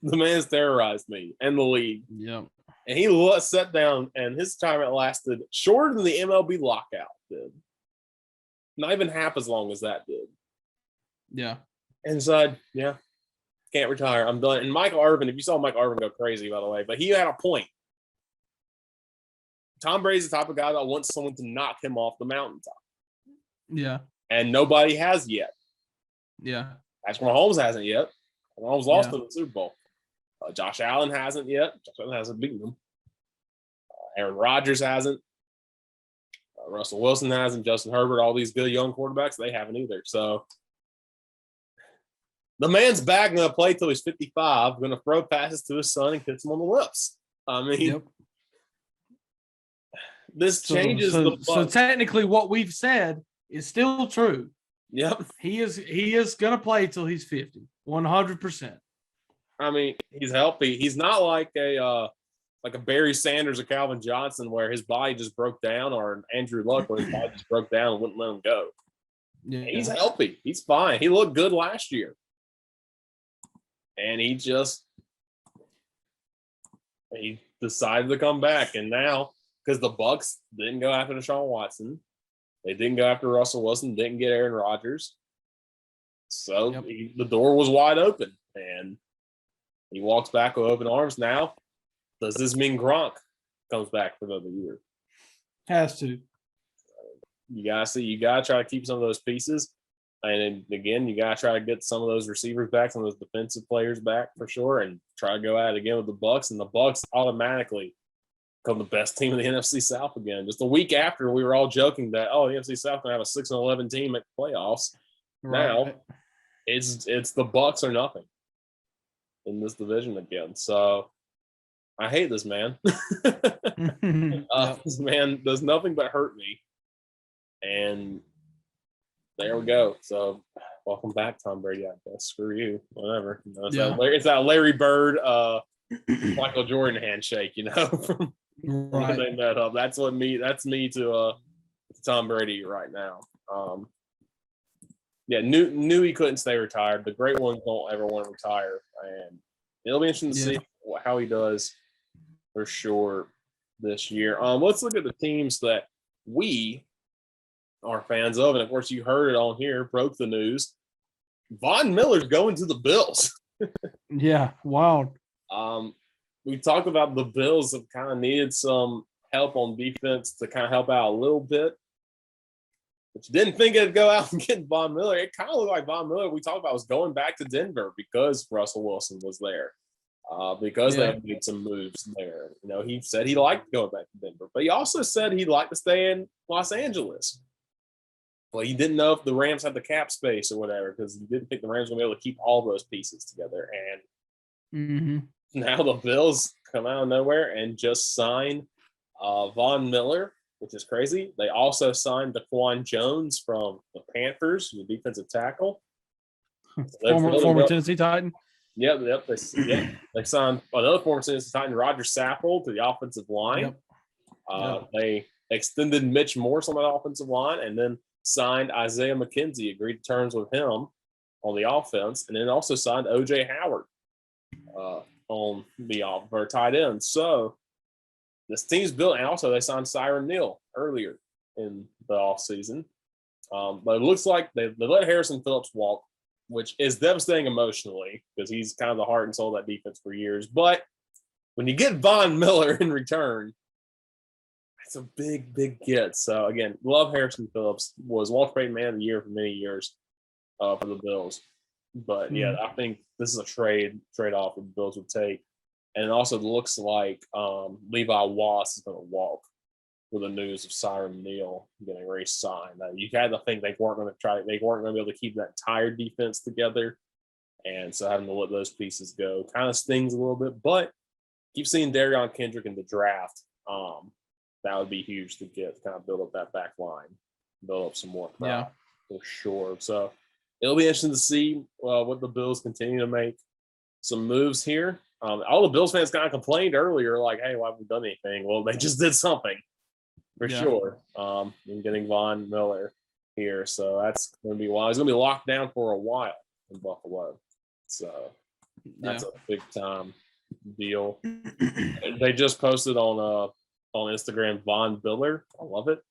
the man's terrorized me and the league. Yeah. And he sat down, and his retirement lasted shorter than the MLB lockout did. Not even half as long as that did. Yeah. And said, "Yeah, can't retire. I'm done." And Michael Irvin, if you saw Michael Irvin go crazy, by the way, but he had a point. Tom Brady's the type of guy that wants someone to knock him off the mountaintop. Yeah. And nobody has yet. Yeah. Patrick Mahomes hasn't yet. Mahomes lost in the Super Bowl. Josh Allen hasn't yet. Josh Allen hasn't beaten him. Aaron Rodgers hasn't. Russell Wilson hasn't. Justin Herbert, all these good young quarterbacks, they haven't either. So the man's back, going to play till he's 55, going to throw passes to his son and kiss him on the lips. I mean, this changes the Bucks. So technically what we've said is still true. Yep. He is going to play till he's 50, 100%. I mean, he's healthy. He's not like a Barry Sanders or Calvin Johnson where his body just broke down, or an Andrew Luck where his body just broke down and wouldn't let him go. Yeah. He's healthy. He's fine. He looked good last year. And he decided to come back. And now, because the Bucks didn't go after Deshaun Watson, they didn't go after Russell Wilson, didn't get Aaron Rodgers. So the door was wide open. And he walks back with open arms. Now, does this mean Gronk comes back for another year? Has to. You gotta try to keep some of those pieces. And again, you gotta try to get some of those receivers back, some of those defensive players back for sure, and try to go at it again with the Bucks. And the Bucks automatically become the best team in the NFC South again. Just a week after, we were all joking that the NFC South gonna have a 6-11 team at the playoffs. Right. Now it's the Bucks or nothing in this division again. So I hate this man. This man does nothing but hurt me. And there we go. So welcome back, Tom Brady. I guess. Screw you. Whatever. It's that Larry Bird, Michael Jordan handshake. From when they met up. That's me to Tom Brady right now. Knew he couldn't stay retired. The great ones don't ever want to retire, and it'll be interesting to see how he does for sure this year. Let's look at the teams that we are fans of, and of course you heard it on here, broke the news. Von Miller's going to the Bills. Yeah, wild. We talked about the Bills have kind of needed some help on defense to kind of help out a little bit. But you didn't think it'd go out and get Von Miller. It kind of looked like Von Miller, we talked about, was going back to Denver because Russell Wilson was there. Because they had made some moves there. You know, he said he liked going back to Denver, but he also said he'd like to stay in Los Angeles. Well, he didn't know if the Rams had the cap space or whatever, because he didn't think the Rams were going to be able to keep all those pieces together. And now the Bills come out of nowhere and just sign Von Miller, which is crazy. They also signed Daquan Jones from the Panthers, the defensive tackle. Former Tennessee Titan. Yep. They signed another former Tennessee Titan, Roger Saffold, to the offensive line. They extended Mitch Morse on that offensive line, and then signed Isaiah McKenzie, agreed to terms with him on the offense, and then also signed O.J. Howard on the for tight end. So this team's built, and also they signed Siren Neal earlier in the offseason. But it looks like they let Harrison Phillips walk, which is devastating emotionally because he's kind of the heart and soul of that defense for years. But when you get Von Miller in return, it's a big, big get. So, again, love Harrison Phillips. Was Walter Payton Man of the Year for many years for the Bills. But, yeah, I think this is a trade-off that the Bills would take. And it also looks like Levi Wass is going to walk with the news of Siren Neal getting re-signed. You had to think they weren't going to be able to keep that entire defense together. And so having to let those pieces go kind of stings a little bit. But keep seeing Darion Kendrick in the draft. That would be huge to kind of build up that back line, build up some more crowd for sure. So it'll be interesting to see what the Bills continue to make some moves here. All the Bills fans kind of complained earlier, like, hey, why haven't we done anything? Well, they just did something for sure in getting Von Miller here. So that's going to be wild. He's going to be locked down for a while in Buffalo. So that's a big time deal. They just posted on Instagram Von Biller. I love it.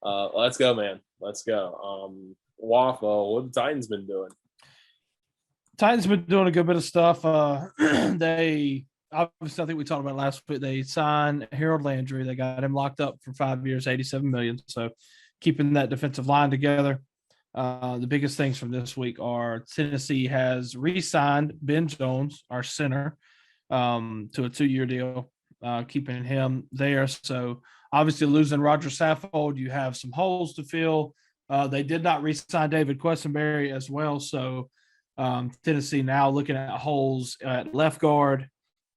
Let's go, man. Let's go. Waffle, what the Titans been doing? Titans been doing a good bit of stuff. They obviously, I think we talked about last week. They signed Harold Landry. They got him locked up for 5 years, $87 million. So keeping that defensive line together. The biggest things from this week are Tennessee has re-signed Ben Jones, our center, to a 2-year deal, keeping him there. So obviously losing Roger Saffold, you have some holes to fill. They did not re-sign David Quessenberry as well. So Tennessee now looking at holes at left guard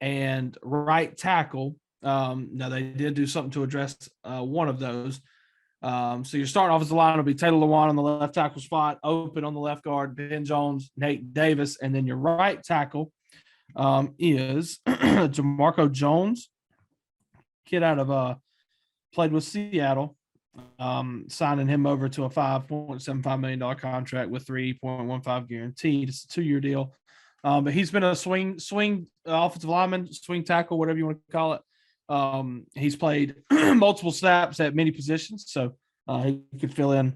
and right tackle. Now they did do something to address one of those. So your starting offensive line will be Taylor Lewan on the left tackle spot, open on the left guard, Ben Jones, Nate Davis, and then your right tackle is Jamarco Jones, kid out of played with Seattle, signing him over to a $5.75 million contract with $3.15 guaranteed. It's a 2-year deal. But he's been a swing offensive lineman, swing tackle, whatever you want to call it. He's played multiple snaps at many positions, so he could fill in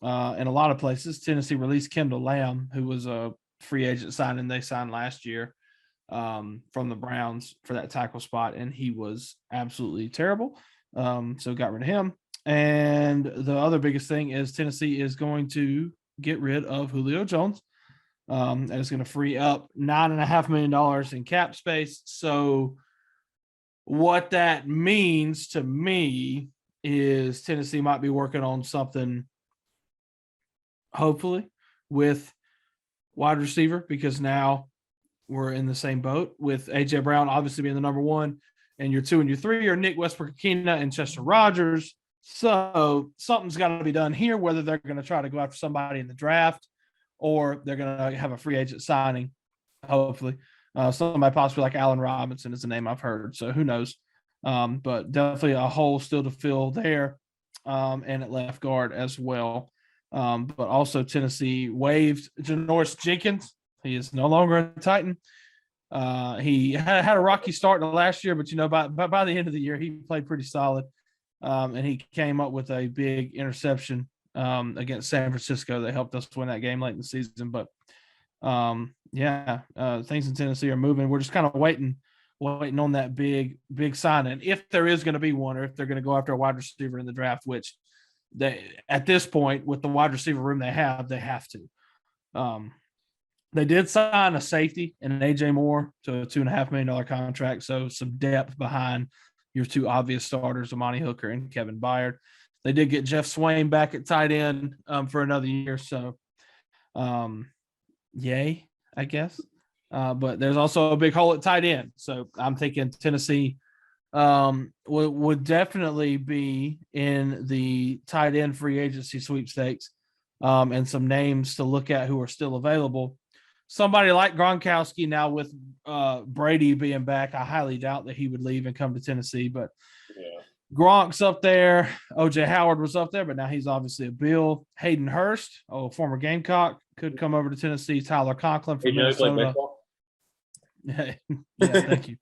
a lot of places. Tennessee released Kendall Lamb, who was a free agent signing they signed last year from the Browns for that tackle spot, and he was absolutely terrible. So got rid of him. And the other biggest thing is Tennessee is going to get rid of Julio Jones. And it's going to free up $9.5 million in cap space. So what that means to me is Tennessee might be working on something, hopefully, with wide receiver, because now we're in the same boat with A.J. Brown obviously being the number one, and your 2 and your 3 are Nick Westbrook-Akina and Chester Rogers. So something's got to be done here, whether they're going to try to go after somebody in the draft or they're going to have a free agent signing, hopefully. Somebody possibly like Allen Robinson is the name I've heard, so who knows. But definitely a hole still to fill there, and at left guard as well. But also Tennessee waived Janoris Jenkins. He is no longer a Titan. He had a rocky start in the last year, but by the end of the year, he played pretty solid. And he came up with a big interception against San Francisco that helped us win that game late in the season. But things in Tennessee are moving. We're just kind of waiting waiting on that big signing. If there is going to be one, or if they're going to go after a wide receiver in the draft, which they at this point with the wide receiver room they have to. They did sign a safety and an AJ Moore to a $2.5 million contract, so some depth behind your two obvious starters, Amani Hooker and Kevin Byard. They did get Jeff Swain back at tight end for another year, so yay, I guess. But there's also a big hole at tight end, so I'm thinking Tennessee would definitely be in the tight end free agency sweepstakes, and some names to look at who are still available. Somebody like Gronkowski now with Brady being back, I highly doubt that he would leave and come to Tennessee, but Yeah. Gronk's up there. OJ Howard was up there, but now he's obviously a Bill. Hayden Hurst, former Gamecock, could come over to Tennessee. Tyler Conklin from Minnesota. Yeah, thank you.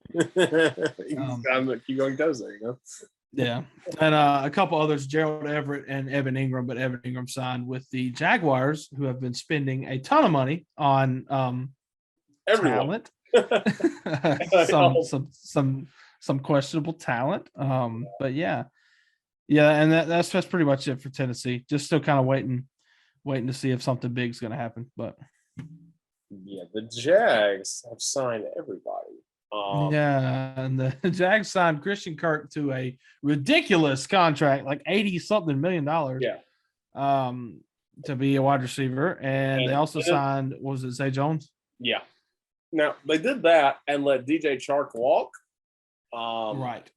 Keep going toes there, you know. Yeah, and a couple others, Gerald Everett and Evan Ingram, but Evan Ingram signed with the Jaguars, who have been spending a ton of money on talent, some questionable talent. But yeah, and that's pretty much it for Tennessee. Just still kind of waiting to see if something big is going to happen. But yeah, the Jags have signed everybody. And the Jags signed Christian Kirk to a ridiculous contract, like $80-something million. Yeah. To be a wide receiver, and they also signed, what was it, Zay Jones? Yeah. Now they did that and let DJ Chark walk. Right.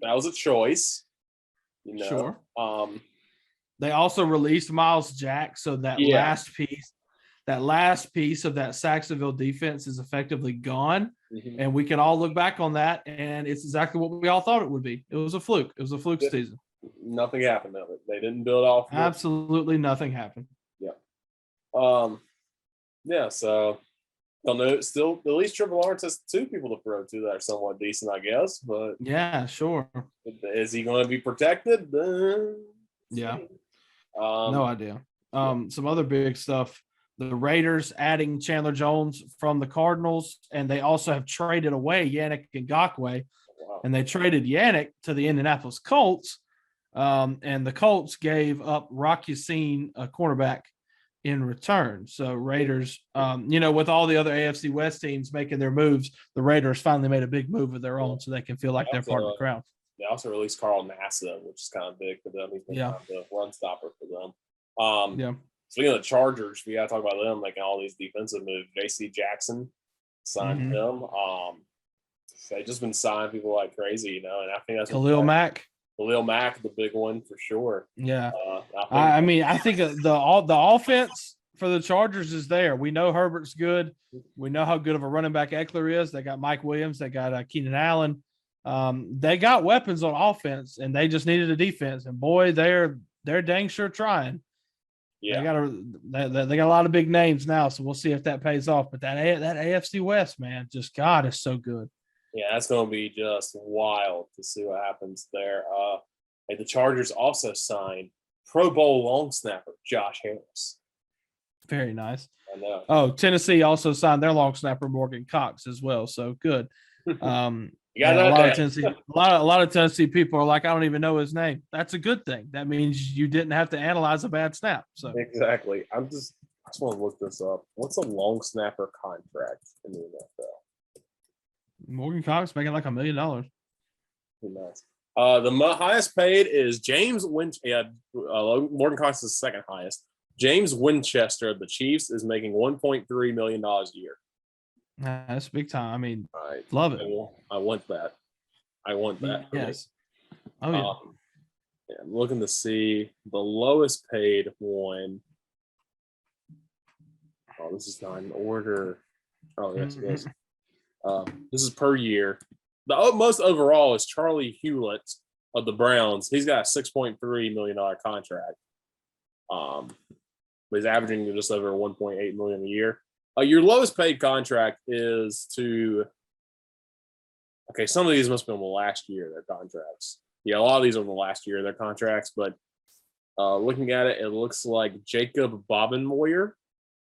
That was a choice. You know? Sure. They also released Miles Jack, so that last piece of that Saxonville defense is effectively gone. Mm-hmm. And we can all look back on that, and it's exactly what we all thought it would be. It was a fluke. It was a fluke season. Nothing happened of it. They didn't build off. Absolutely nothing happened. Yeah. Yeah, so don't know. Still, at least Trevor Lawrence has two people to throw to that are somewhat decent, I guess. But yeah, sure. Is he going to be protected? Yeah. No idea. Some other big stuff. The Raiders adding Chandler Jones from the Cardinals, and they also have traded away Yannick Ngakoue. Wow. And they traded Yannick to the Indianapolis Colts, and the Colts gave up Rock Yassin, a cornerback, in return. So Raiders, with all the other AFC West teams making their moves, the Raiders finally made a big move of their own, so they can feel like they're part of the crowd. They also released Carl Nassib, which is kind of big for them. He's been kind of the run stopper for them. Speaking of the Chargers, we got to talk about them making all these defensive moves. J.C. Jackson signed them. They've just been signing people like crazy, and I think that's Khalil Mack. Khalil Mack, the big one for sure. Yeah, I think the offense for the Chargers is there. We know Herbert's good. We know how good of a running back Eckler is. They got Mike Williams. They got Keenan Allen. They got weapons on offense, and they just needed a defense. And boy, they're dang sure trying. Yeah, they got a lot of big names now, so we'll see if that pays off. But that AFC West, man, just God is so good. Yeah, that's going to be just wild to see what happens there. The Chargers also signed Pro Bowl long snapper Josh Harris. Very nice. I know. Oh, Tennessee also signed their long snapper Morgan Cox as well. So good. A lot of Tennessee people are like, I don't even know his name. That's a good thing. That means you didn't have to analyze a bad snap. So exactly. I just want to look this up. What's a long snapper contract in the NFL? Morgan Cox making like $1 million. Who knows? The highest paid is James Winchester. Morgan Cox is the second highest. James Winchester of the Chiefs is making $1.3 million a year. That's big time. I mean, love it. I want that. Yes. Oh, yeah. I'm looking to see the lowest paid one. Oh, this is not in order. Oh, yes, it is. This is per year. The most overall is Charlie Hewlett of the Browns. He's got a $6.3 million contract. But he's averaging just over $1.8 million a year. Your lowest paid contract is to – okay, some of these must be on the last year, their contracts. Yeah, a lot of these are on the last year, their contracts. But looking at it, it looks like Jacob Bobenmoyer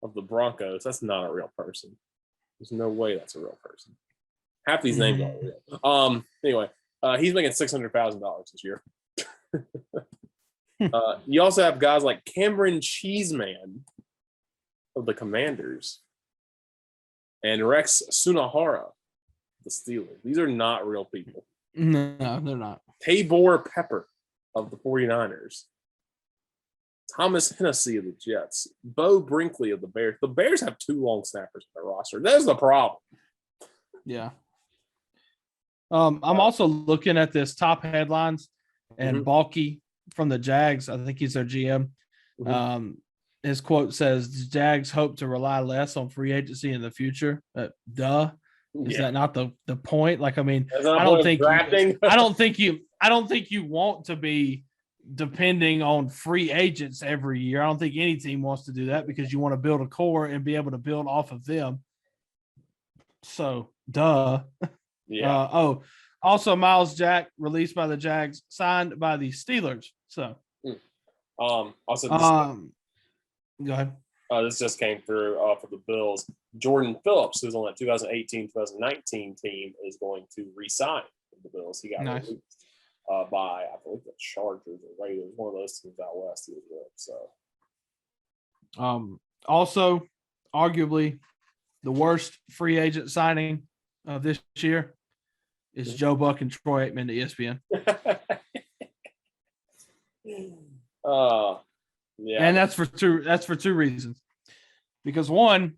of the Broncos. That's not a real person. There's no way that's a real person. Half these names are real. Anyway, he's making $600,000 this year. You also have guys like Cameron Cheeseman of the Commanders and Rex Sunahara, the Steelers. These are not real people. No, they're not. Tabor Pepper of the 49ers. Thomas Hennessy of the Jets. Bo Brinkley of the Bears. The Bears have 2 long snappers on their roster. That's the problem. Yeah. I'm also looking at this top headlines, and Balky from the Jags, I think he's their GM. His quote says, "The Jags hope to rely less on free agency in the future." Is that not the point? Like, I mean, I don't think you want to be depending on free agents every year. I don't think any team wants to do that because you want to build a core and be able to build off of them. So, Yeah. Also Miles Jack released by the Jags, signed by the Steelers. So, also, go ahead. This just came through for the Bills. Jordan Phillips, who's on that 2018-2019 team, is going to re-sign with the Bills. He got released by, I believe, the Chargers or Raiders, one of those teams out west he was with. So, also, arguably, the worst free agent signing of this year is Joe Buck and Troy Aikman to ESPN. Yeah, and that's for two reasons. Because one,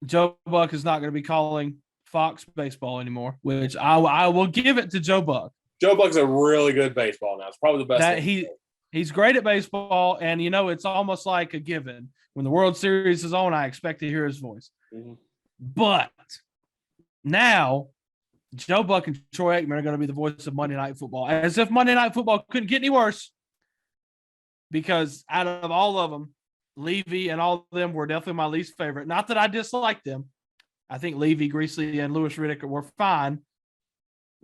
Joe Buck is not going to be calling Fox baseball anymore, which I will give it to Joe Buck. Joe Buck's a really good baseball now. It's probably the best. He's great at baseball, and it's almost like a given. When the World Series is on, I expect to hear his voice. But now, Joe Buck and Troy Aikman are going to be the voice of Monday Night Football, as if Monday Night Football couldn't get any worse. Because out of all of them, Levy and all of them were definitely my least favorite. Not that I disliked them. I think Levy, Greasley, and Louis Riddick were fine.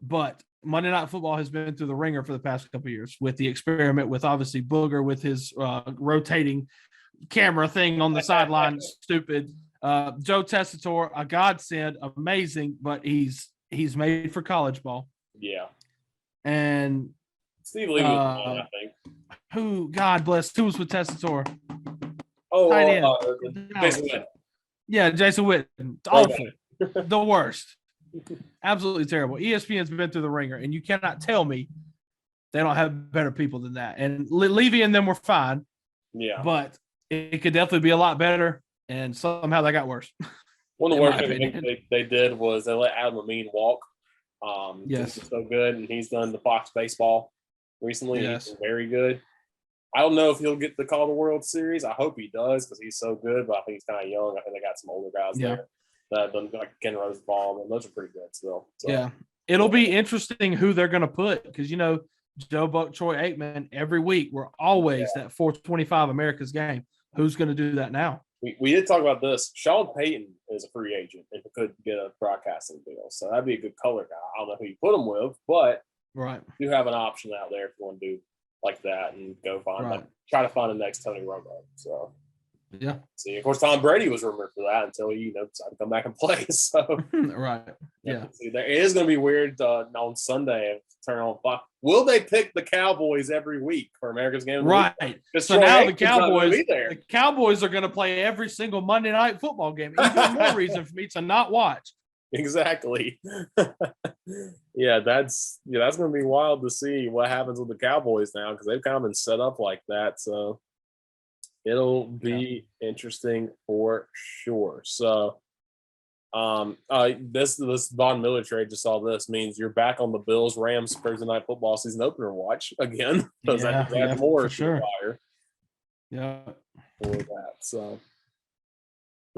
But Monday Night Football has been through the ringer for the past couple of years with the experiment with obviously Booger with his rotating camera thing on the sideline. Stupid. Joe Tessitore, a godsend, amazing, but he's made for college ball. Yeah. And Steve Levy was one, I think. Who, God bless, who was with Tessitore? Jason Witten. Yeah, Jason Witten. Awful. The worst. Absolutely terrible. ESPN's been through the ringer, and you cannot tell me they don't have better people than that. And Levy and them were fine. Yeah. But it could definitely be a lot better, and somehow they got worse. One of the worst things they did was they let Adam Amin walk. Yes. He's so good, and he's done the Fox baseball recently. Yes. He's been very good. I don't know if he'll get to call the World Series. I hope he does because he's so good, but I think he's kind of young. I think they got some older guys there that done like Ken Rosenbaum, and those are pretty good still. So, yeah. It'll be interesting who they're going to put because, Joe Buck, Troy Aikman, every week we're always that 425 America's game. Who's going to do that now? We did talk about this. Sean Payton is a free agent if he could get a broadcasting deal. So that'd be a good color guy. I don't know who you put him with, but you have an option out there if you want to do like that and go try to find the next Tony Romo. So see, of course, Tom Brady was rumored for that until he decided to come back and play. So see, there is going to be weird on Sunday. Turn on Fox. Will they pick the Cowboys every week for America's Game? Right. So now the Cowboys are going to play every single Monday Night Football game. Even more reason for me to not watch. Exactly. That's going to be wild to see what happens with the Cowboys now because they've kind of been set up like that. So it'll be interesting for sure. So this Von Miller trade, just saw this, means you're back on the Bills Rams Thursday Night Football season opener watch again because that's more for sure. For that. So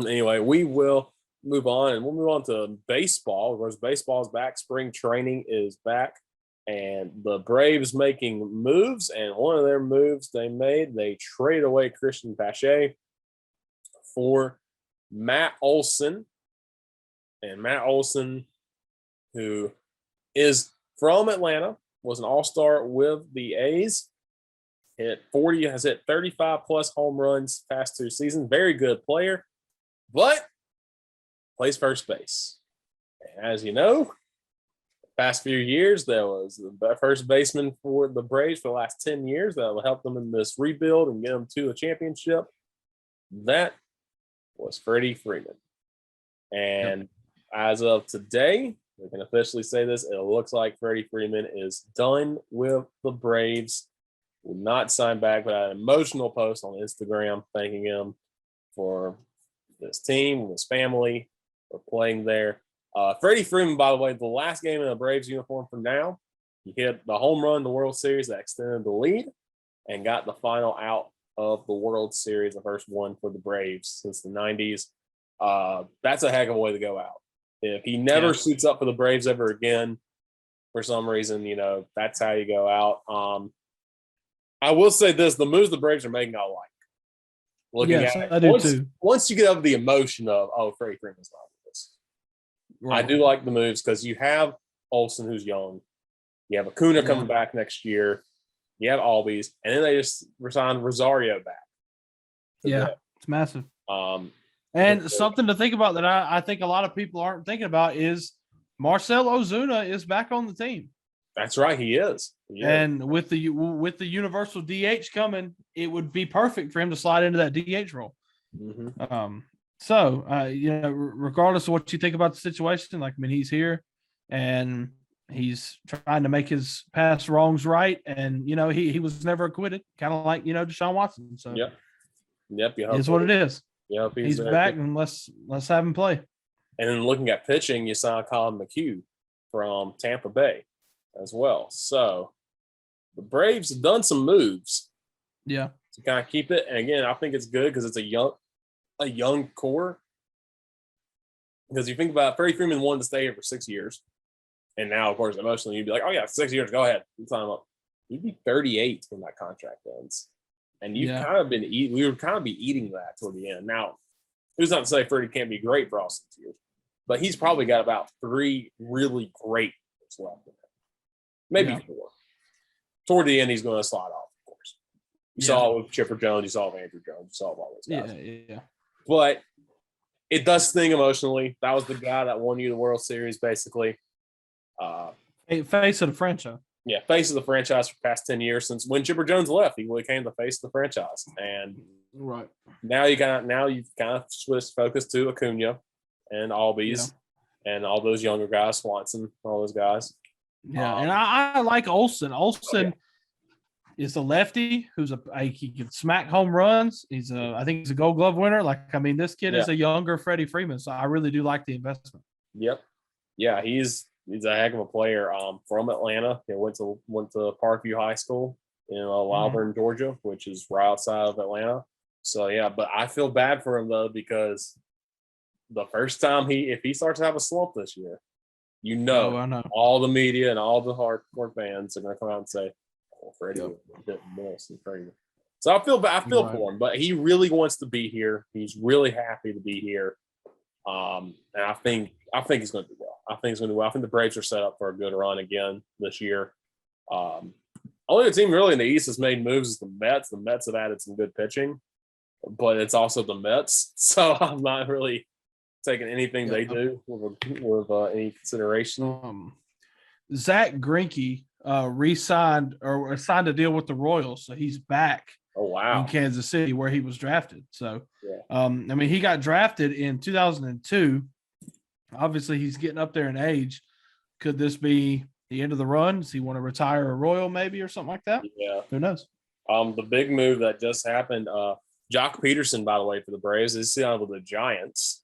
anyway, we will move on, and we'll move on to baseball. Because baseball is back, spring training is back, and the Braves making moves. And one of their moves they made, they traded away Christian Pache for Matt Olson. And Matt Olson, who is from Atlanta, was an all-star with the A's. Has hit 35 plus home runs past 2 seasons. Very good player, but plays first base. As you know, past few years, there was the first baseman for the Braves for the last 10 years that will help them in this rebuild and get them to a championship. That was Freddie Freeman. And as of today, we can officially say this. It looks like Freddie Freeman is done with the Braves. Will not sign back, but an emotional post on Instagram thanking him for this team, his family, for playing there. Freddie Freeman, by the way, the last game in a Braves uniform from now, he hit the home run in the World Series that extended the lead and got the final out of the World Series, the first one for the Braves since the 90s. That's a heck of a way to go out. If he never suits up for the Braves ever again, for some reason, that's how you go out. I will say this, the moves the Braves are making, I like. Looking at it, I do too. Once you get over the emotion of, Freddie Freeman's not with us. Right. I do like the moves because you have Olsen, who's young. You have Ozuna coming back next year. You have Albies. And then they just signed Rosario back. It's massive. And something to think about that I think a lot of people aren't thinking about is Marcel Ozuna is back on the team. That's right, he is. And with the universal DH coming, it would be perfect for him to slide into that DH role. Mm-hmm. Regardless of what you think about the situation, he's here and he's trying to make his past wrongs right. And, he was never acquitted, kind of like, Deshaun Watson. So, yep. It's what it is. Yep, he's back, and let's have him play. And then looking at pitching, you saw Colin McHugh from Tampa Bay as well. So the Braves have done some moves. Yeah. To kind of keep it. And again, I think it's good because it's a young core. Because you think about it, Freddie Freeman wanted to stay here for 6 years. And now, of course, emotionally, you'd be like, 6 years, go ahead. Sign him up. You'd be 38 when that contract ends. And you've kind of been we would kind of be eating that toward the end. Now, who's not to say Freddie can't be great for all 6 years, but he's probably got about 3 really great years left in it. Maybe 4. Toward the end, he's going to slide off, of course. You saw it with Chipper Jones, you saw it with Andrew Jones, you saw it with all those guys. Yeah. But it does sting emotionally. That was the guy that won you the World Series, basically. Face of the franchise. Yeah, face of the franchise for the past 10 years. Since when Chipper Jones left, he became the face of the franchise. And now you've kind of switched focus to Ozuna and Albies and all those younger guys, Swanson, all those guys. Yeah, and I like Olsen. Olsen is a lefty who's he can smack home runs. I think he's a Gold Glove winner. This kid is a younger Freddie Freeman, so I really do like the investment. Yep. Yeah, he's a heck of a player. From Atlanta, he went to Parkview High School in Malvern, Georgia, which is right outside of Atlanta. So but I feel bad for him though because the first time if he starts to have a slump this year, I know all the media and all the hardcore fans are going to come out and say, Freddie didn't miss and Freddie. So I feel for him, but he really wants to be here. He's really happy to be here. And I think he's going to do well. I think the Braves are set up for a good run again this year. Only the team really in the East has made moves is the Mets. The Mets have added some good pitching, but it's also the Mets. So I'm not really taking anything they do with any consideration. Zach Greinke re-signed or signed a deal with the Royals, so he's back. Oh wow! In Kansas City, where he was drafted. So, he got drafted in 2002. Obviously, he's getting up there in age. Could this be the end of the run? Does he want to retire a Royal, maybe, or something like that? Yeah, who knows? The big move that just happened. Jock Peterson, by the way, for the Braves, is signed with the Giants.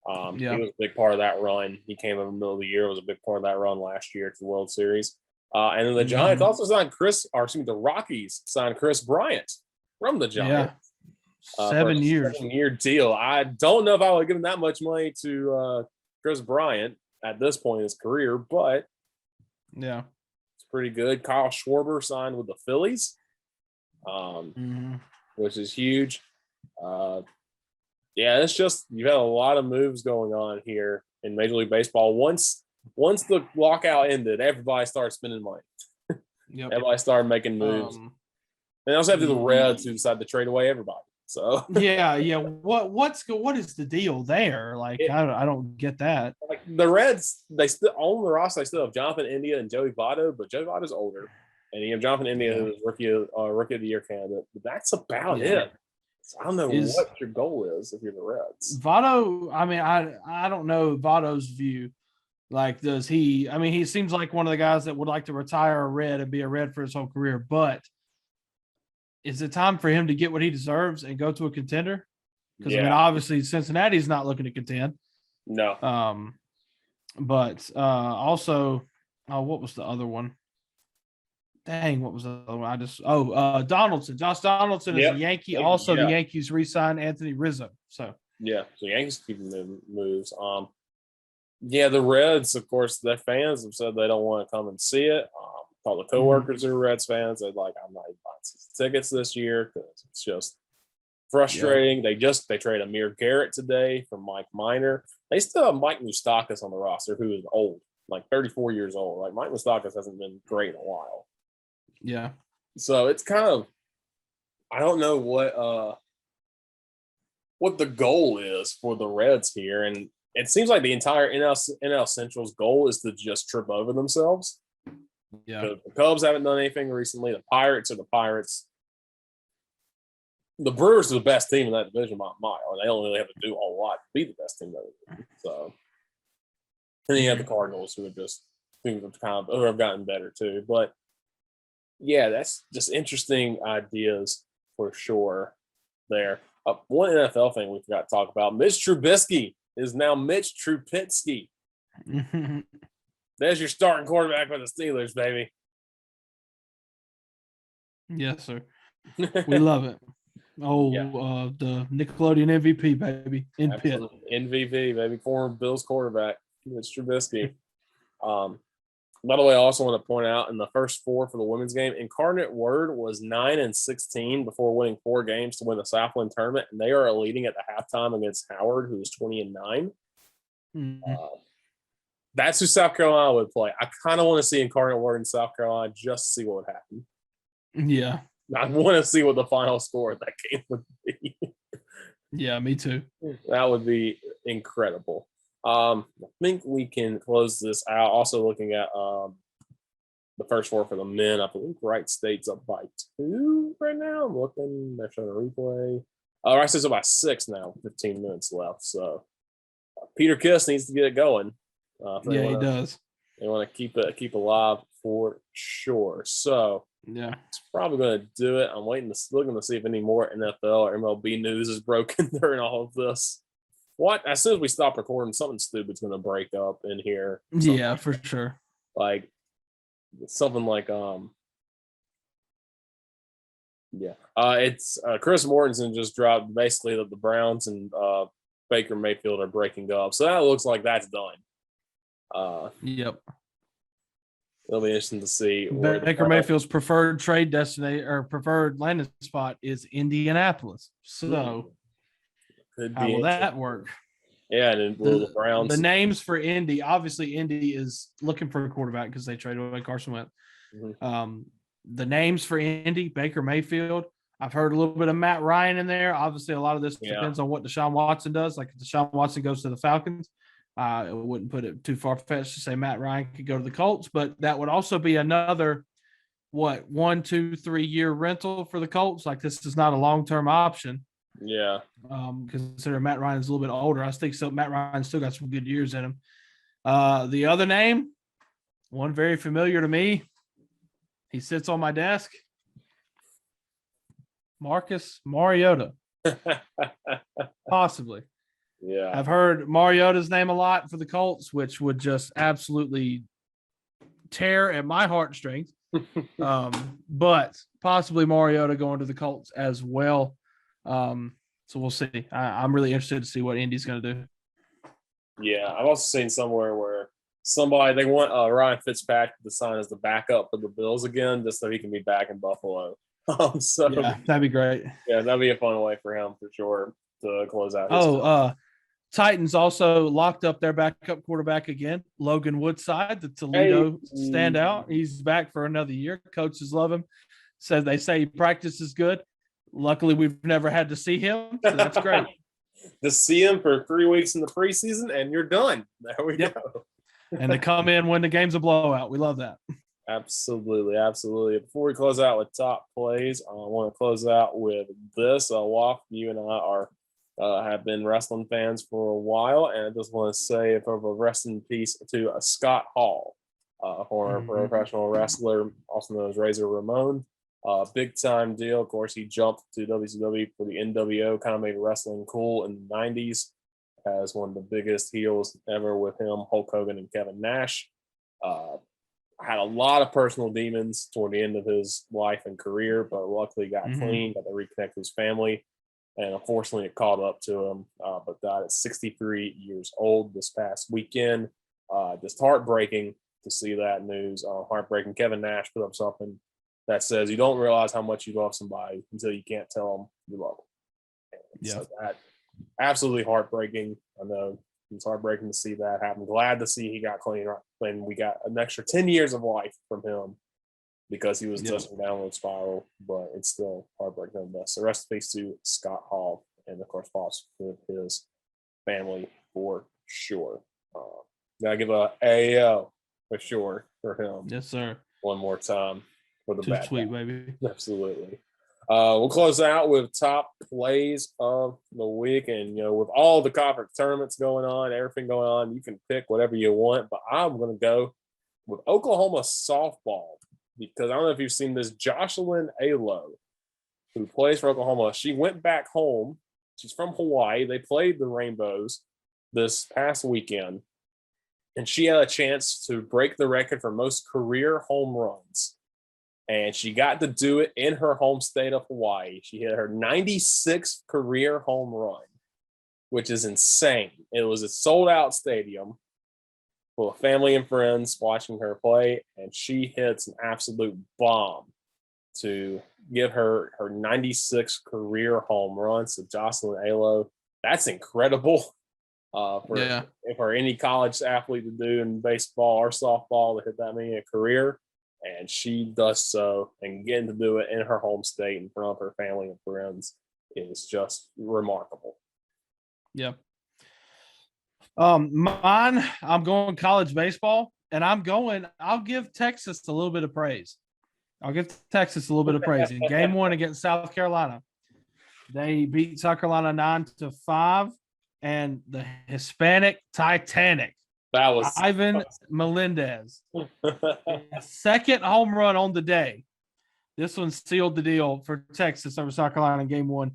He was a big part of that run. He came in the middle of the year. Was a big part of that run last year to the World Series. And then the Giants also signed the Rockies signed Chris Bryant from the Giants. 7 years. 7-year deal. I don't know if I would give him that much money to Chris Bryant at this point in his career, but it's pretty good. Kyle Schwarber signed with the Phillies, which is huge. It's just you've had a lot of moves going on here in Major League Baseball. Once the lockout ended, everybody started spending money. Everybody started making moves. And also have the Reds who decided to trade away everybody. So yeah. What is the deal there? Like, I don't get that. like the Reds, they still on the roster. They still have Jonathan India and Joey Votto, but Joey Votto's older, and you have Jonathan India, who's rookie of the year candidate. But that's about it. So I don't know what your goal is if you're the Reds. Votto, I mean, I don't know Votto's view. Like, does he? I mean, he seems like one of the guys that would like to retire a Red and be a Red for his whole career. But is it time for him to get what he deserves and go to a contender? Because I mean, obviously Cincinnati's not looking to contend. No. But also, what was the other one? Dang, what was the other one? Donaldson. Josh Donaldson is a Yankee. Also, the Yankees re-signed Anthony Rizzo. So Yankees keeping moves. The Reds, of course, their fans have said they don't want to come and see it. All the coworkers who are Reds fans, they're like, I'm not even buying tickets this year because it's just frustrating. They traded Amir Garrett today for Mike Minor. They still have Mike Moustakas on the roster, who is old, like 34 years old. Like Mike Moustakas hasn't been great in a while. Yeah. So it's kind of, I don't know what the goal is for the Reds here, and it seems like the entire NL Central's goal is to just trip over themselves. Yeah. The Cubs haven't done anything recently. The Pirates are the Pirates. The Brewers are the best team in that division by a mile, and they don't really have to do a whole lot to be the best team in that division. So, and then you have the Cardinals, who have gotten better too. But yeah, that's just interesting ideas for sure. There, one NFL thing we forgot to talk about: Mitch Trubisky is now Mitch Trubisky. There's your starting quarterback for the Steelers, baby. Yes, sir. We love it. The Nickelodeon MVP, baby, in Pitt. MVP, baby, former Bills quarterback, Mitch Trubisky. By the way, I also want to point out in the first four for the women's game, Incarnate Word was 9-16 before winning 4 games to win the Southland tournament, and they are leading at the halftime against Howard, who is 20-9. Mm-hmm. That's who South Carolina would play. I kind of want to see Incarnate Word in South Carolina just to see what would happen. Yeah. I want to see what the final score of that game would be. Yeah, me too. That would be incredible. I think we can close this out. Also looking at the first four for the men, I believe Wright State's up by 2 right now. I'm looking. They're showing a replay. Wright State's up by 6 now. 15 minutes left. So Peter Kiss needs to get it going. He does. They want to keep alive for sure. So it's probably going to do it. I'm looking to see if any more NFL or MLB news is broken during all of this. As soon as we stop recording, something stupid's going to break up in here. Yeah, for sure. Like something like it's Chris Mortensen just dropped basically that the Browns and Baker Mayfield are breaking up. So that looks like that's done. Yep. It'll be interesting to see. Baker Mayfield's preferred trade destination or preferred landing spot is Indianapolis. So how will that work? Yeah, and the Browns. The names for Indy, obviously Indy is looking for a quarterback because they traded away Carson Wentz. Mm-hmm. The names for Indy, Baker Mayfield. I've heard a little bit of Matt Ryan in there. Obviously, a lot of this depends on what Deshaun Watson does. Like if Deshaun Watson goes to the Falcons, I wouldn't put it too far-fetched to say Matt Ryan could go to the Colts, but that would also be another, 1, 2, 3 year rental for the Colts. Like this is not a long-term option. Yeah. Considering Matt Ryan's a little bit older, I think so. Matt Ryan still got some good years in him. The other name, one very familiar to me. He sits on my desk. Marcus Mariota. Possibly. Yeah. I've heard Mariota's name a lot for the Colts, which would just absolutely tear at my heartstrings. But possibly Mariota going to the Colts as well. So we'll see. I'm really interested to see what Indy's going to do. Yeah, I've also seen somewhere where they want Ryan Fitzpatrick to sign as the backup for the Bills again, just so he can be back in Buffalo. That'd be great. Yeah, that'd be a fun way for him for sure to close out. Titans also locked up their backup quarterback again, Logan Woodside, the Toledo standout. He's back for another year. Coaches love him. They say he practices good. Luckily, we've never had to see him, so that's great. Just see him for 3 weeks in the preseason, and you're done. There we go. And to come in when the game's a blowout. We love that. Absolutely, absolutely. Before we close out with top plays, I want to close out with this. Waff, you and I are have been wrestling fans for a while, and I just want to say a rest in peace to Scott Hall, former professional wrestler, also known as Razor Ramon. Big time deal. Of course, he jumped to WCW for the NWO, kind of made wrestling cool in the 90s as one of the biggest heels ever with him, Hulk Hogan and Kevin Nash. Had a lot of personal demons toward the end of his life and career, but luckily got clean, got to reconnect with his family. And unfortunately, it caught up to him, but died at 63 years old this past weekend. Just heartbreaking to see that news. Heartbreaking. Kevin Nash put up something that says you don't realize how much you love somebody until you can't tell them you love them. Yeah. So that absolutely heartbreaking. I know it's heartbreaking to see that happen. Glad to see he got clean, and we got an extra 10 years of life from him because he was touching downward spiral, but it's still heartbreaking nonetheless. So rest in peace to Scott Hall, and of course, thoughts with his family for sure. Gotta give a AO for sure for him. Yes, sir. One more time for the Too bad sweet, guy. baby. Absolutely. We'll close out with top plays of the week. And, with all the conference tournaments going on, everything going on, you can pick whatever you want. But I'm going to go with Oklahoma softball because I don't know if you've seen this. Jocelyn Alo, who plays for Oklahoma, she went back home. She's from Hawaii. They played the Rainbows this past weekend. And she had a chance to break the record for most career home runs. And she got to do it in her home state of Hawaii. She hit her 96th career home run, which is insane. It was a sold-out stadium full of family and friends watching her play, and she hits an absolute bomb to give her 96th career home run. So Jocelyn Alo, that's incredible for any college athlete to do in baseball or softball to hit that many in a career. And she does so, and getting to do it in her home state in front of her family and friends is just remarkable. Yeah. Mine, I'm going college baseball, and I'll give Texas a little bit of praise. In game 1 against South Carolina. They beat South Carolina 9-5, and the Hispanic Titanic, that was Ivan Melendez, second home run on the day. This one sealed the deal for Texas over South Carolina in game 1.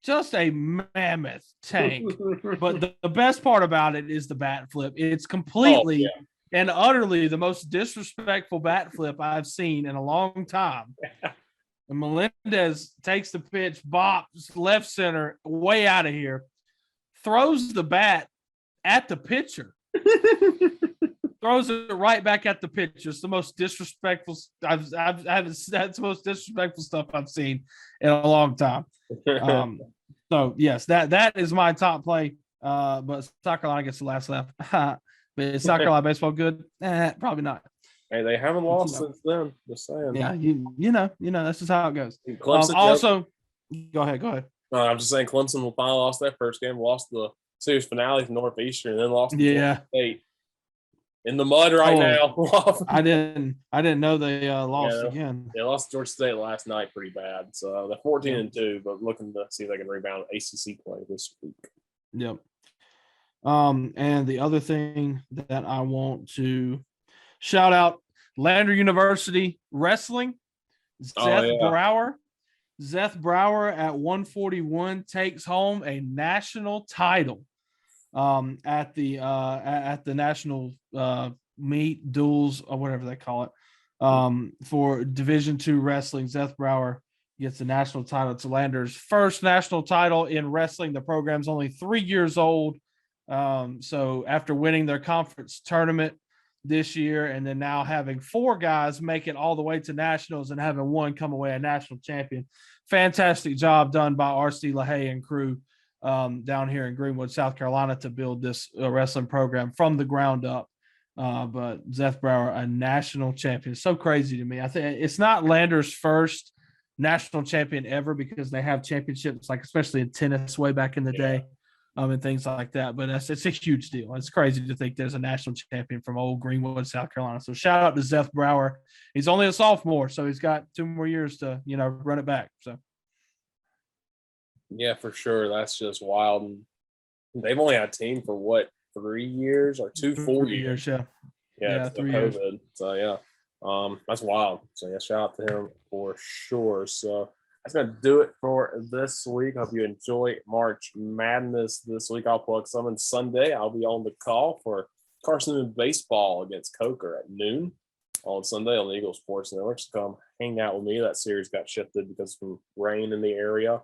Just a mammoth tank. But the best part about it is the bat flip. It's completely and utterly the most disrespectful bat flip I've seen in a long time. And Melendez takes the pitch, bops left center, way out of here, throws the bat at the pitcher. Throws it right back at the pitcher. It's the most disrespectful. That's the most disrespectful stuff I've seen in a long time. So yes, that is my top play. But South Carolina gets the last laugh. But is South Carolina baseball good? Probably not. Hey, they haven't lost since then. Just saying. Yeah, you know, that's just how it goes. Clemson, go ahead. I'm just saying Clemson will finally lost that first game, lost the series finale to Northeastern, and then lost to Georgia State. In the mud now. I didn't know they lost again. They lost to Georgia State last night pretty bad. So they're 14-2, but looking to see if they can rebound ACC play this week. Yep. And the other thing that I want to shout out, Lander University Wrestling, Zeth Brower at 141 takes home a national title at the national meet duels or whatever they call it for Division II wrestling. Zeth Brower gets the national title. It's Lander's first national title in wrestling. The program's only 3 years old. So after winning their conference tournament this year and then now having 4 guys make it all the way to nationals and having one come away a national champion, fantastic job done by RC LaHaye and crew down here in Greenwood, South Carolina, to build this wrestling program from the ground up. But Zeth Brower, a national champion. So crazy to me. I think it's not Lander's first national champion ever because they have championships, like especially in tennis way back in the day, and things like that. But it's a huge deal. It's crazy to think there's a national champion from old Greenwood, South Carolina. So shout out to Zeph Brower. He's only a sophomore, so he's got 2 more years to, run it back. So. Yeah, for sure. That's just wild. And they've only had a team for what, 3 years or 2 full years? Yeah, 3 years. COVID. So yeah, that's wild. So yeah, shout out to him for sure. So that's gonna do it for this week. Hope you enjoy March Madness this week. I'll plug something Sunday. I'll be on the call for Carson baseball against Coker at noon on Sunday on the Eagle Sports Network. So come hang out with me. That series got shifted because of some rain in the area.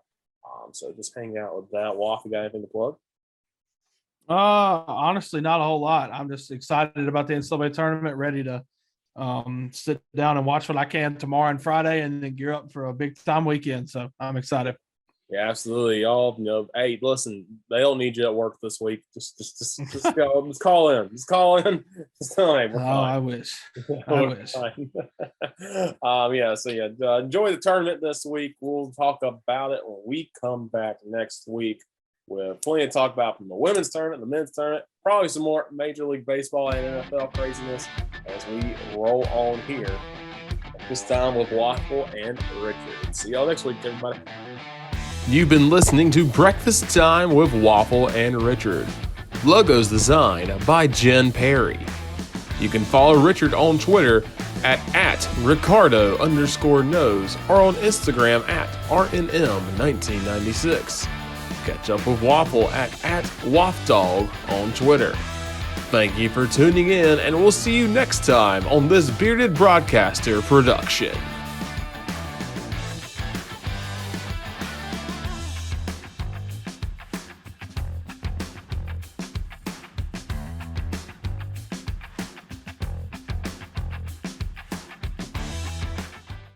So just hang out with that. Waff, you got anything to plug? Honestly, not a whole lot. I'm just excited about the NCAA tournament, ready to sit down and watch what I can tomorrow and Friday, and then gear up for a big time weekend. So I'm excited. Yeah, absolutely. Y'all, hey, listen, they don't need you at work this week. Just go, just call in. Just call in. Just tell them, hey, we're fine. I wish. I wish. Enjoy the tournament this week. We'll talk about it when we come back next week. With plenty to talk about from the women's tournament, the men's tournament, probably some more Major League Baseball and NFL craziness as we roll on here. This time with Waffle and Richard. See y'all next week, everybody. You've been listening to Breakfast Time with Waffle and Richard. Logos designed by Jen Perry. You can follow Richard on Twitter at Ricardo_knows or on Instagram at RNM1996. Catch up with Waffle at WaffDog on Twitter. Thank you for tuning in, and we'll see you next time on this Bearded Broadcaster production.